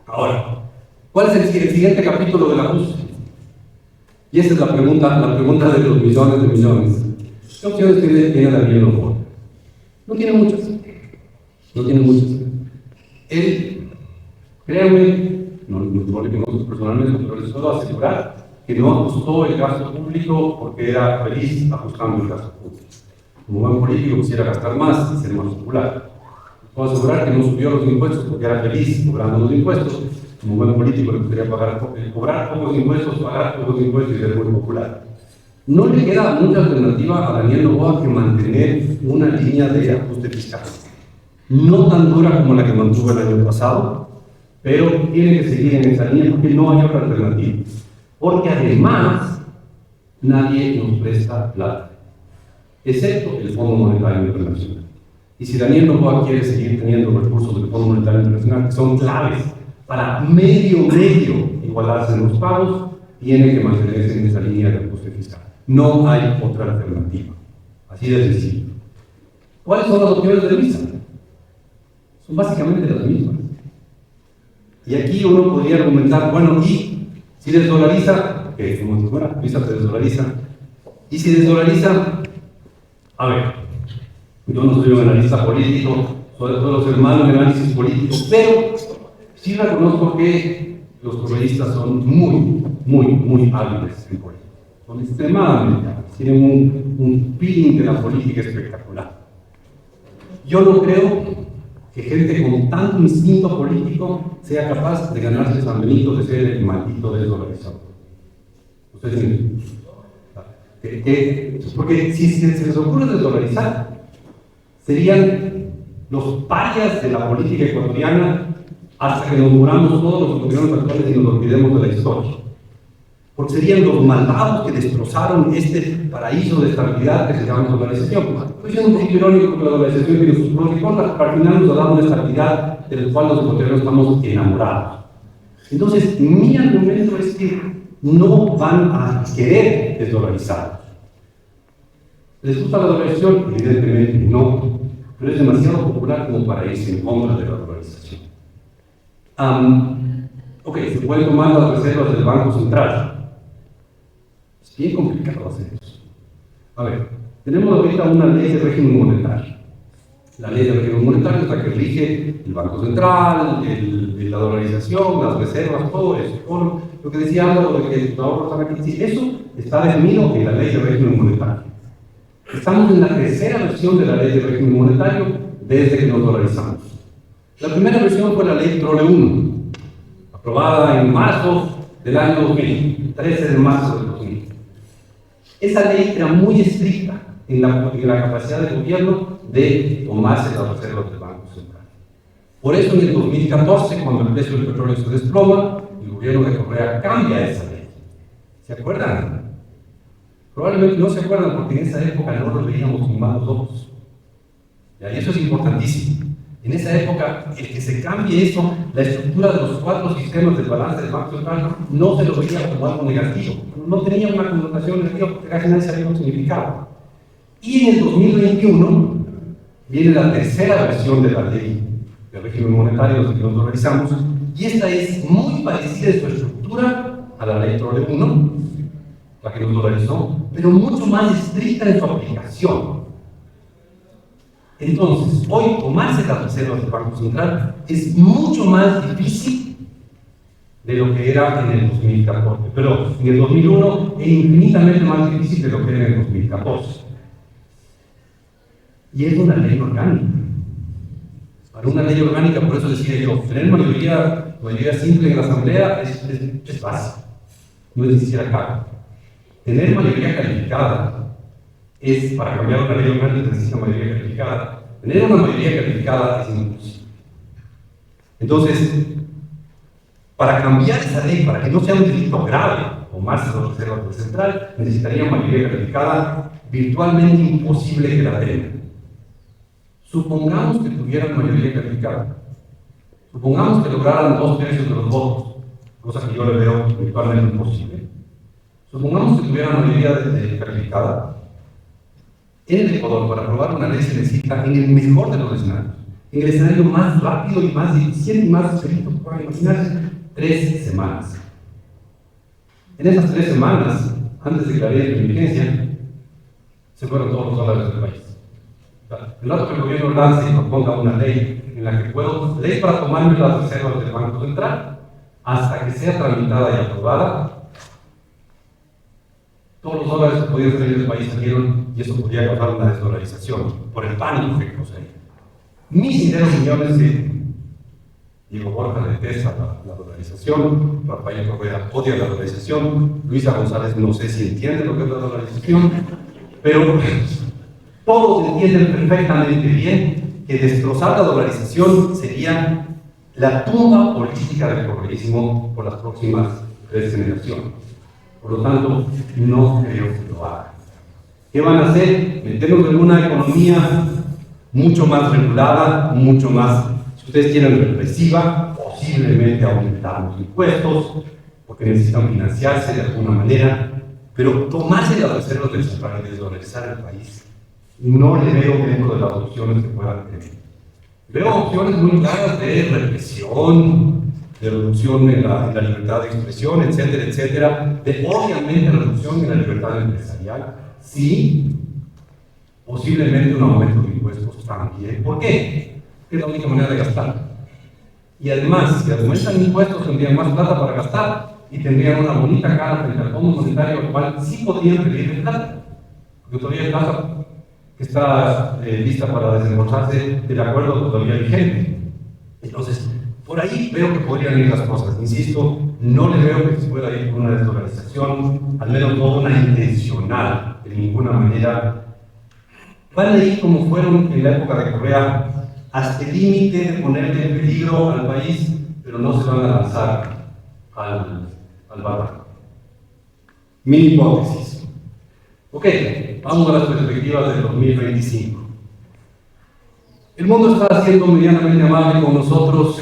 [SPEAKER 11] Ahora, ¿cuál es el siguiente capítulo del ajuste? Y esa es la pregunta de los millones de millones. ¿Qué opciones tiene Daniel Noboa? No tiene muchas. No tiene muchas. Él, créanme, no le conozco personalmente, pero les puedo asegurar que no ajustó el gasto público porque era feliz ajustando el gasto público. Como buen político quisiera gastar más y ser más popular. Les puedo asegurar que no subió los impuestos porque era feliz cobrando los impuestos. Como buen político le gustaría cobrar pocos impuestos, pagar pocos impuestos y ser muy popular. No le queda mucha alternativa a Daniel Noboa que mantener una línea de ajuste fiscal. No tan dura como la que mantuvo el año pasado, pero tiene que seguir en esa línea porque no hay otra alternativa. Porque además nadie nos presta plata, excepto el Fondo Monetario Internacional. Y si Daniel Noboa quiere seguir teniendo recursos del Fondo Monetario Internacional que son claves para medio igualarse en los pagos, tiene que mantenerse en esa línea de ajuste fiscal. No hay otra alternativa. Así de sencillo. ¿Cuáles son las opciones de Visa? Son básicamente las mismas. Y aquí uno podría argumentar, bueno, y si desdolariza, que como si fuera, Visa se desdolariza, y si desdolariza, a ver, yo no soy un analista político, solo soy malo en análisis político, pero sí reconozco que los correístas son muy hábiles en política. Son extremadamente hábiles, tienen un feeling de la política espectacular. Yo no creo que gente con tanto instinto político sea capaz de ganarse San Benito de ser el maldito desdolarizador. Ustedes entienden. Porque si se les ocurre desdolarizar, serían los parias de la política ecuatoriana hasta que nos muramos todos los gobiernos actuales y nos olvidemos de la historia. Porque serían los malvados que destrozaron este paraíso de estabilidad que se llama dolarización. Estoy siendo un poquito irónico porque la dolarización tiene sus pros y contras, pero al final nos ha dado una estabilidad de la cual los ecuatorianos estamos enamorados. Entonces, mi argumento es que no van a querer desdolarizar. ¿Les gusta la dolarización? Evidentemente no, pero es demasiado popular como para irse en contra de la dolarización. Ok, se pueden tomar las reservas del Banco Central. Es bien complicado hacer eso. A ver, tenemos ahorita una ley de régimen monetario. La ley de régimen monetario es la que rige el Banco Central, la dolarización, las reservas, todo eso. Todo lo que decía Álvaro de que los ahorros están aquí, sí, eso está definido en la ley de régimen monetario. Estamos en la tercera versión de la ley de régimen monetario desde que nos dolarizamos. La primera versión fue la ley Prole 1, aprobada en marzo del año 2000, 13 de marzo del 2000. Esa ley era muy estricta en la capacidad del gobierno de tomarse las reservas del Banco Central. Por eso en el 2014, cuando el precio del petróleo se desploma, el gobierno de Correa cambia esa ley. ¿Se acuerdan? Probablemente no se acuerdan porque en esa época no lo veíamos con malos ojos. Y eso es importantísimo. En esa época, el que se cambie eso, la estructura de los 4 sistemas del balance del Banco Central, no se lo veía como algo negativo. No tenía una connotación negativa porque casi nadie sabía lo que significaba. Y en el 2021 viene la tercera versión de la ley del régimen monetario que nos dolarizamos, y esta es muy parecida en su estructura a la ley Prole 1, la que nos dolarizó, pero mucho más estricta en su aplicación. Entonces, hoy tomarse las reservas del Banco Central es mucho más difícil de lo que era en el 2014, pero en el 2001 es infinitamente más difícil de lo que era en el 2014. Y es una ley orgánica. Para una ley orgánica, por eso decía yo, tener mayoría simple en la Asamblea es básico, no es ni siquiera caro. Tener mayoría calificada es, para cambiar una ley orgánica necesita mayoría calificada. Tener una mayoría calificada es imposible. Entonces, para cambiar esa ley, para que no sea un delito grave tomarse las reservas del Central, necesitaría mayoría calificada virtualmente imposible que la tengan. Supongamos que tuvieran mayoría calificada. Supongamos que lograran 2/3 de los votos, cosa que yo le veo virtualmente imposible. Supongamos que tuvieran mayoría calificada. En el Ecuador, para aprobar una ley se necesita, en el mejor de los escenarios, en el escenario más rápido y más eficiente y más expedito que puedan imaginarse, 3 semanas. En esas 3 semanas, antes de que la ley de emergencia, se fueron todos los dólares del país. El rato que el gobierno lance y proponga una ley en la que puedo, ley para tomarme las reservas del Banco Central, hasta que sea tramitada y aprobada, todos los dólares que podían salir del país salieron, y eso podría causar una desdolarización por el pánico que causaría. Mis sinceros millones de Diego Borja detesta la dolarización, Rafael Correa odia la dolarización, Luisa González no sé si entiende lo que es la dolarización, pero todos entienden perfectamente bien que destrozar la dolarización sería la tumba política del correísmo por las próximas 3 generaciones. Por lo tanto, no creo que lo hagan. ¿Qué van a hacer? Meternos en una economía mucho más regulada, mucho más, si ustedes quieren, represiva, posiblemente aumentar los impuestos, porque necesitan financiarse de alguna manera, pero tomarse las reservas del Central y desdolarizar el país, no le veo dentro de las opciones que puedan tener. Veo opciones muy claras de represión, de reducción en la libertad de expresión, etcétera, etcétera, de obviamente reducción en la libertad empresarial, sí, posiblemente un aumento de impuestos también. ¿Por qué? Porque es la única manera de gastar. Y además, si aumentan impuestos, tendrían más plata para gastar y tendrían una bonita cara frente al Fondo Monetario, al cual sí podrían pedirle plata, porque todavía hay plata que está lista para desembolsarse del acuerdo todavía vigente. Entonces, por ahí veo que podrían ir las cosas. Insisto, no le veo que se pueda ir con una desdolarización, al menos no una intencional, de ninguna manera. Van a ir como fueron en la época de Correa, hasta el límite de ponerle en peligro al país, pero no se van a lanzar al barranco. Mi hipótesis. Ok, vamos a las perspectivas del 2025. El mundo está siendo medianamente amable con nosotros.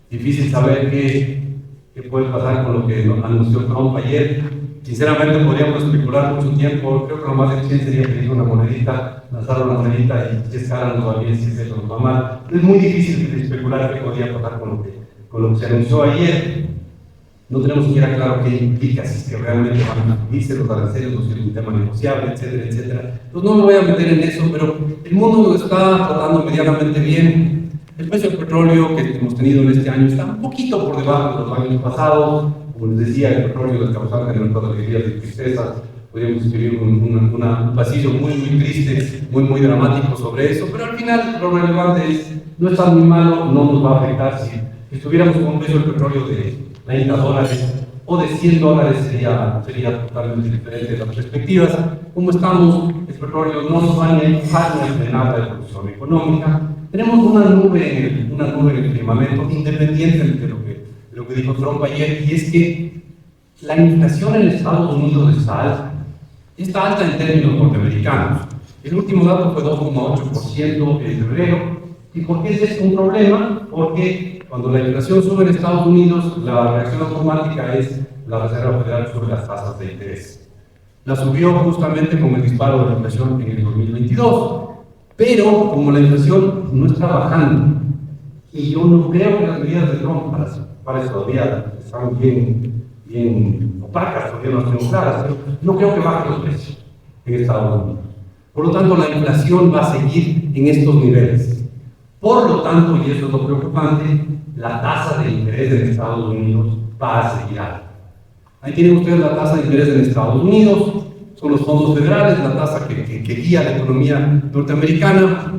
[SPEAKER 11] Difícil saber qué puede pasar con lo que anunció Trump ayer. Sinceramente podríamos especular mucho tiempo. Creo que lo más eficiente sería pedir una monedita, lanzar una monedita y si es cara nos va bien, si es eso nos va mal. Es muy difícil especular qué podría pasar con lo que se anunció ayer. No tenemos siquiera claro qué implica, si es que realmente van a subirse los aranceles, o si es un tema negociable, etcétera, etcétera. Entonces no me voy a meter en eso, pero el mundo lo está tratando medianamente bien. El precio del petróleo que hemos tenido en este año está un poquito por debajo de los años pasados. Como les decía, el petróleo es causante de nuestras alegrías y tristezas. Podríamos escribir un pasillo muy triste, muy dramático sobre eso, pero al final lo relevante es, no está muy malo, no nos va a afectar. Si estuviéramos con un precio del petróleo de $30 o de $100 sería totalmente diferente las perspectivas. Como estamos, el petróleo no nos va a empujar ni a frenar la evolución económica. Tenemos una nube en el firmamento, independiente de lo que dijo Trump ayer, y es que la inflación en Estados Unidos está alta en términos norteamericanos. El último dato fue 2,8% en febrero. ¿Y por qué es esto un problema? Porque cuando la inflación sube en Estados Unidos, la reacción automática es la Reserva Federal sobre las tasas de interés. La subió justamente con el disparo de la inflación en el 2022. Pero como la inflación no está bajando, y yo no creo que las medidas de Trump para eso todavía están bien opacas, todavía no están claras, pero no creo que bajen los precios en Estados Unidos. Por lo tanto, la inflación va a seguir en estos niveles. Por lo tanto, y eso es lo preocupante, la tasa de interés en Estados Unidos va a seguir alta. Ahí tienen ustedes la tasa de interés en Estados Unidos. Son los fondos federales, la tasa que guía la economía norteamericana,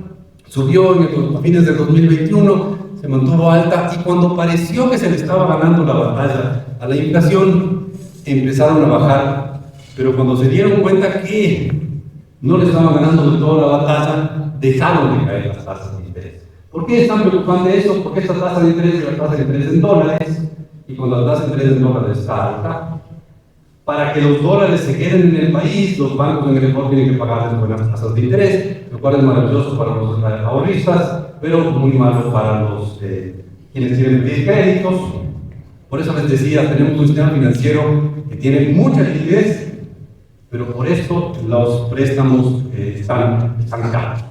[SPEAKER 11] subió a fines del 2021, se mantuvo alta y cuando pareció que se le estaba ganando la batalla a la inflación, empezaron a bajar, pero cuando se dieron cuenta que no le estaban ganando de toda la batalla, dejaron de caer las tasas de interés. ¿Por qué es tan preocupante eso? Porque esta tasa de interés es la tasa de interés en dólares, y cuando la tasa de interés en dólares está alta, para que los dólares se queden en el país, los bancos en el exterior tienen que pagarles buenas tasas de interés, lo cual es maravilloso para los ahorristas, pero muy malo para los quienes quieren pedir créditos. Por eso les decía, tenemos un sistema financiero que tiene mucha liquidez, pero por esto los préstamos están caros.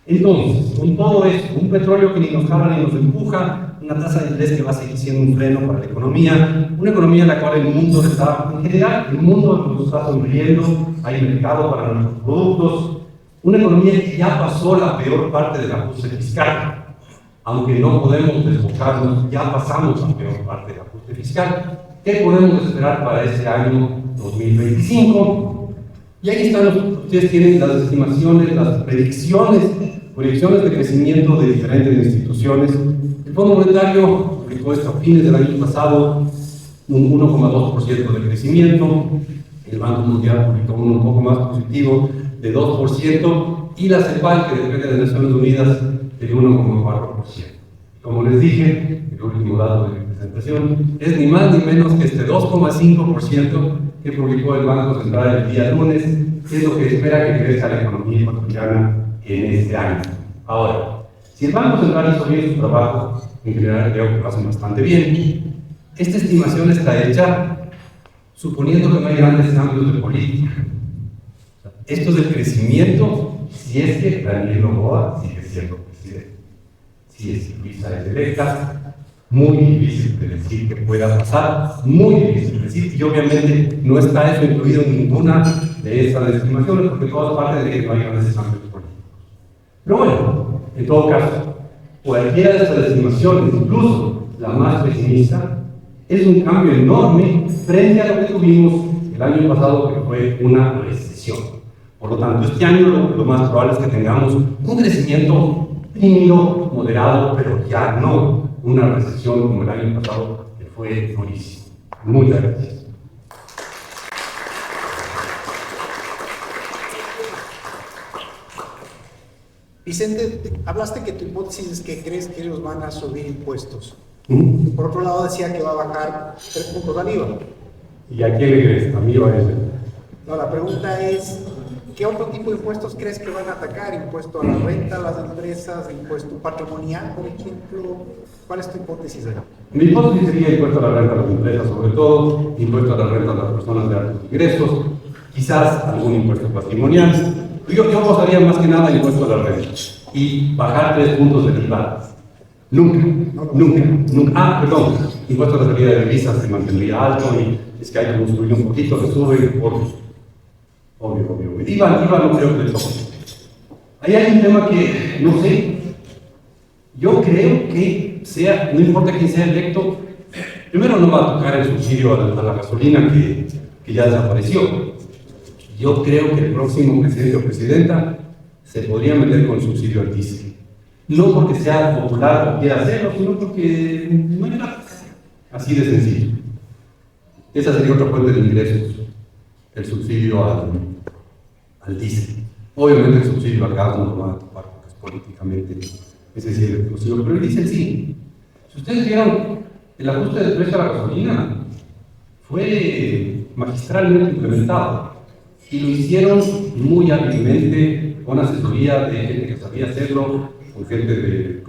[SPEAKER 11] Entonces, con todo esto, un petróleo que ni nos jala ni nos empuja, una tasa de interés que va a seguir siendo un freno para la economía, una economía en la cual el mundo está, en general, el mundo nos está sonriendo, hay mercado para nuestros productos, una economía que ya pasó la peor parte del ajuste fiscal, aunque no podemos desbocarnos, ya pasamos la peor parte del ajuste fiscal. ¿Qué podemos esperar para este año 2025? Y ahí están, ustedes tienen las estimaciones, las proyecciones de crecimiento de diferentes instituciones. El Fondo Monetario publicó esto a fines del año pasado, un 1,2% de crecimiento. El Banco Mundial publicó uno un poco más positivo, de 2%, y la CEPAL, que depende de Naciones Unidas, de 1,4%. Como les dije, el último dato de mi presentación es ni más ni menos que este 2,5% que publicó el Banco Central el día lunes, que es lo que espera que crezca la economía ecuatoriana en este año. Ahora, si el Banco Central hizo bien su trabajo, en general creo que lo hacen bastante bien, esta estimación está hecha suponiendo que no hay grandes cambios de política. Esto es el crecimiento si es que Daniel Noboa sigue siendo presidente. Si es que Luisa es electa, muy difícil de decir que pueda pasar, muy difícil de decir, y obviamente no está eso incluido en ninguna de estas estimaciones, porque todas parten de que no hay grandes cambios políticos. Pero bueno, en todo caso, cualquiera de estas estimaciones, incluso la más pesimista, es un cambio enorme frente a lo que tuvimos el año pasado, que fue una recesión. Por lo tanto, este año lo más probable es que tengamos un crecimiento tímido, moderado, pero ya no una recesión como el año pasado, que fue durísimo. Muchas gracias.
[SPEAKER 4] Vicente, hablaste que tu hipótesis es que crees que ellos van a subir impuestos.
[SPEAKER 11] ¿Mm?
[SPEAKER 4] Por otro lado, decía que va a bajar 3 puntos al IVA.
[SPEAKER 11] ¿Y a quién le crees? ¿A mí o a ese?
[SPEAKER 4] No, la pregunta es, ¿qué otro tipo de impuestos crees que van a atacar? ¿Impuesto a la renta, a las empresas, impuesto patrimonial, por ejemplo? ¿Cuál es tu hipótesis ahí?
[SPEAKER 11] Mi hipótesis sería impuesto a la renta a las empresas, sobre todo, impuesto a la renta a las personas de altos ingresos, quizás algún impuesto patrimonial. Yo apostaría más que nada impuesto a la renta y bajar 3 puntos del IVA. Nunca. Perdón, impuesto a la salida de divisas se mantendría alto y es que hay que construir un poquito, se sube por obvio. IVA no creo que le toque. Ahí hay un tema que, no sé, yo creo que sea, no importa quién sea electo, primero no va a tocar el subsidio a la gasolina que ya desapareció. Yo creo que el próximo presidente o presidenta se podría meter con subsidio al diésel. No porque sea popular o quiera hacerlo, sino porque no hay nada. Así de sencillo. Esa sería otra fuente de ingresos, el subsidio al diésel. Obviamente el subsidio al gas no lo van a topar porque es políticamente exclusivo, pero el diésel sí. Si ustedes vieron, el ajuste de precio a la gasolina fue magistralmente implementado y lo hicieron muy hábilmente con asesoría de gente que sabía hacerlo, con gente que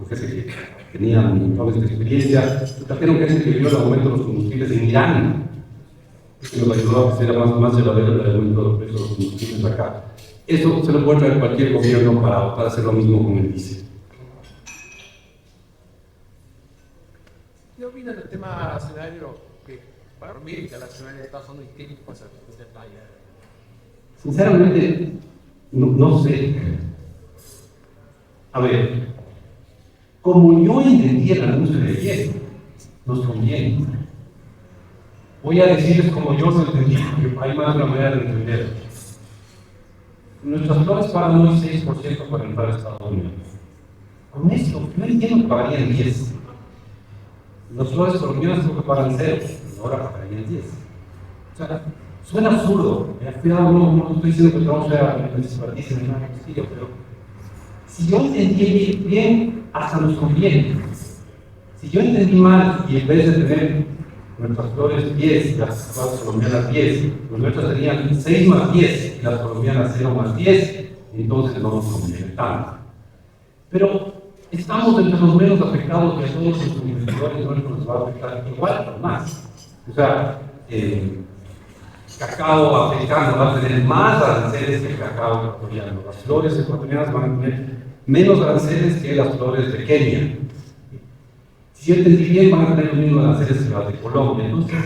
[SPEAKER 11] tenía montones de experiencia. Trajeron gente que vio el aumento de los combustibles en Irán, que nos ayudó a que sea más llevadero el aumento de los precios de los combustibles acá. Eso se lo puede traer cualquier gobierno para hacer lo mismo con el diésel.
[SPEAKER 2] ¿Qué opinas del tema nacional que para América nacional de Estados Unidos y qué pasa desde allá?
[SPEAKER 11] Sinceramente, no sé. A ver, como yo entendí el anuncio de ayer, nos conviene. Voy a decirles como yo lo entendí, porque hay más de una manera de entender. Nuestras flores pagan un 6% para entrar a Estados Unidos. Con esto, no entiendo que pagarían 10%. Los flores colombianas creo que pagan 0%, ahora pagarían 10%. O sea, suena absurdo. Cuidado, no estoy diciendo que Trump sea separatista ni nada sencillo, pero si yo entendí bien, hasta nos conviene. Si yo entendí mal y en vez de tener nuestras flores 10 y las flores colombianas 10, los nuestros tenían 6 más 10 y las colombianas 0 más 10, entonces no nos conviene tanto. Pero estamos entre los menos afectados y a todos los competidores nuestros nos va a afectar igual o más. O sea, cacao africano va a tener más aranceles que el cacao ecuatoriano. Las flores ecuatorianas van a tener menos aranceles que las flores de Kenia. Si yo entendí bien, van a tener los mismos aranceles que las de Colombia. Entonces,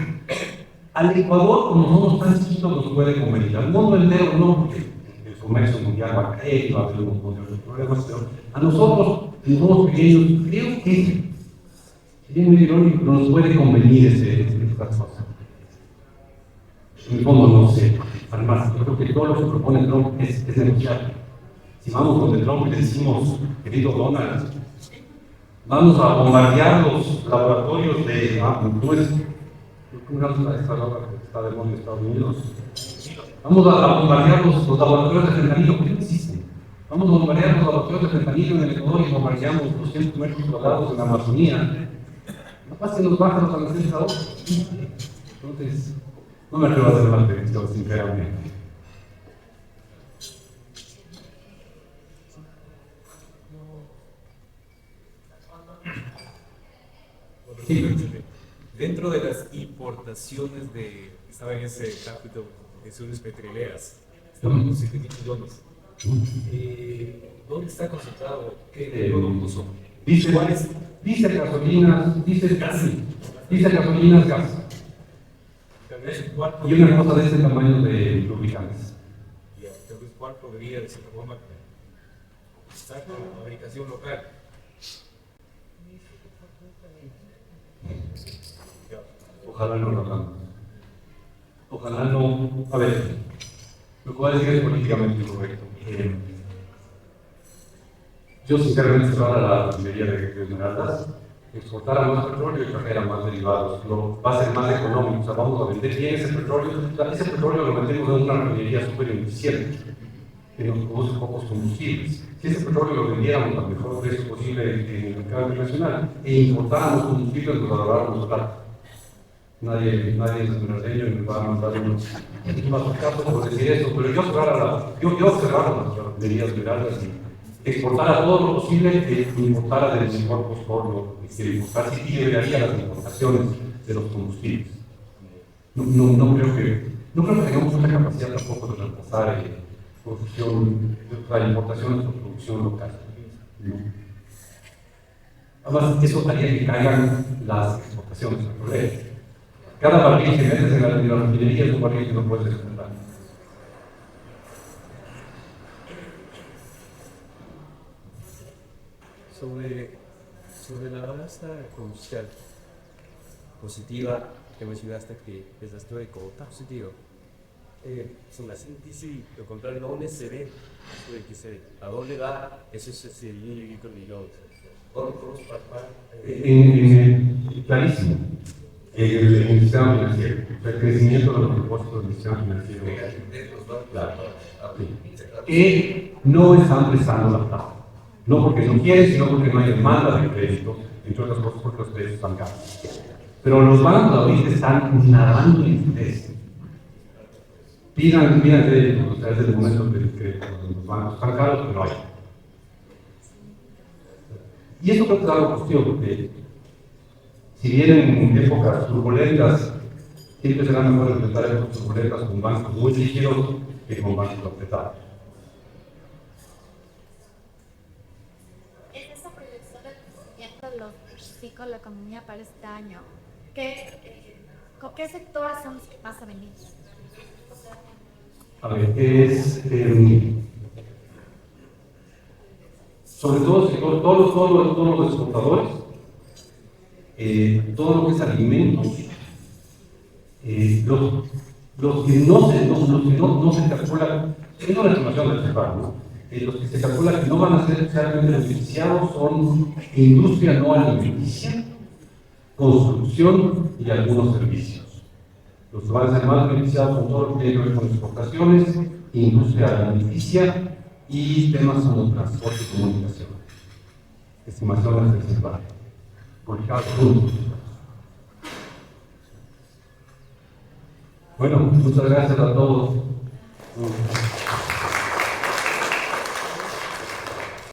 [SPEAKER 11] al Ecuador, como somos tan chiquitos, nos puede convenir. Al mundo entero no, porque el comercio mundial va a caer y va a haber un montón de problemas, pero a nosotros, que somos pequeños, creo que sería muy irónico, pero nos puede convenir estas cosas. En el fondo no sé, además, yo creo que todo lo que propone Trump es negociable. Si vamos donde Trump y le decimos, querido Donald, vamos a bombardear los laboratorios de ¿cómo es? ¿Cómo esta droga que está de moda en Estados Unidos? Vamos a bombardear los laboratorios de fentanilo, ¿por qué no existen? Vamos a bombardear los laboratorios de fentanilo en el Ecuador y bombardeamos 200 metros cuadrados en la Amazonía. No pasa que nos bajan los aranceles ahora. Entonces, no me atrevo a hacer más de esto, sinceramente.
[SPEAKER 10] Sí, dentro de las importaciones que estaba en ese capítulo de zonas petroleras, estaban con 7.000 millones. ¿Dónde está concentrado? ¿Qué productos son?
[SPEAKER 11] Dice gasolinas, dice gasolinas, gas. Y una cosa de ese tamaño de lubricantes.
[SPEAKER 10] Entonces, ¿cuál podría, de cierta forma, estar con la fabricación local? Ojalá no lo hagamos.
[SPEAKER 11] Ojalá no. A ver, Lo que voy a decir es políticamente incorrecto. Yo sinceramente, si ahora la refinería de Esmeraldas, exportara más petróleo y trajera más derivados, va a ser más económico, o sea, vamos a vender bien ese petróleo lo metemos en una refinería súper eficiente, que nos produce pocos combustibles. Si ese petróleo lo vendiéramos al mejor precio posible en el mercado internacional e importáramos combustibles, nos ahorráramos plata. Nadie es esmeraldeño y me va a mandar unos casos por decir eso, pero yo cerrara las refinerías Esmeraldas y exportara todo lo posible e importara del mejor postor, importar y liberaría las importaciones de los combustibles. No creo que tengamos una capacidad tampoco de reemplazar la importación por producción local. ¿No? Además, eso haría que caigan las exportaciones petroleras. Cada barril que metes en la refinería es un barril que no puedes exportar.
[SPEAKER 10] Sobre la balanza comercial positiva que mencionaste, que es la historia como tan positivo, son las índices, lo contrario, no se ve, que se a dónde va, eso es el millón.
[SPEAKER 11] Clarísimo. El sistema financiero, el crecimiento de los propósitos del sistema financiero. Claro. No están prestando la plata. No porque no quieren, sino porque no hay demanda de crédito, entre otras cosas porque los créditos están caros. Pero los bancos ahorita están nadando en interés. Pidan crédito, o sea, desde el momento que los bancos están caros, pero no hay. Y eso creo que es algo positivo, porque si vienen épocas turbulentas, siempre será mejor enfrentar épocas turbulentas con bancos muy líquidos que con bancos apretados.
[SPEAKER 9] En esa proyección del crecimiento de los ciclos de la economía para este año, ¿con qué sectores son los que más han venido?
[SPEAKER 11] A ver, sobre todo todos los exportadores, todo lo que es alimentos, los que no se calcula, es una estimación del CEPAR, ¿no? Los que se calcula que no van a ser realmente beneficiados son industria no alimenticia, construcción y algunos servicios. Los que van a ser más beneficiados son todo lo que tiene que ver con exportaciones, industria alimenticia y temas como transporte y comunicación. Estimaciones del CEPAR. Publicadas juntos. Bueno, muchas gracias a todos.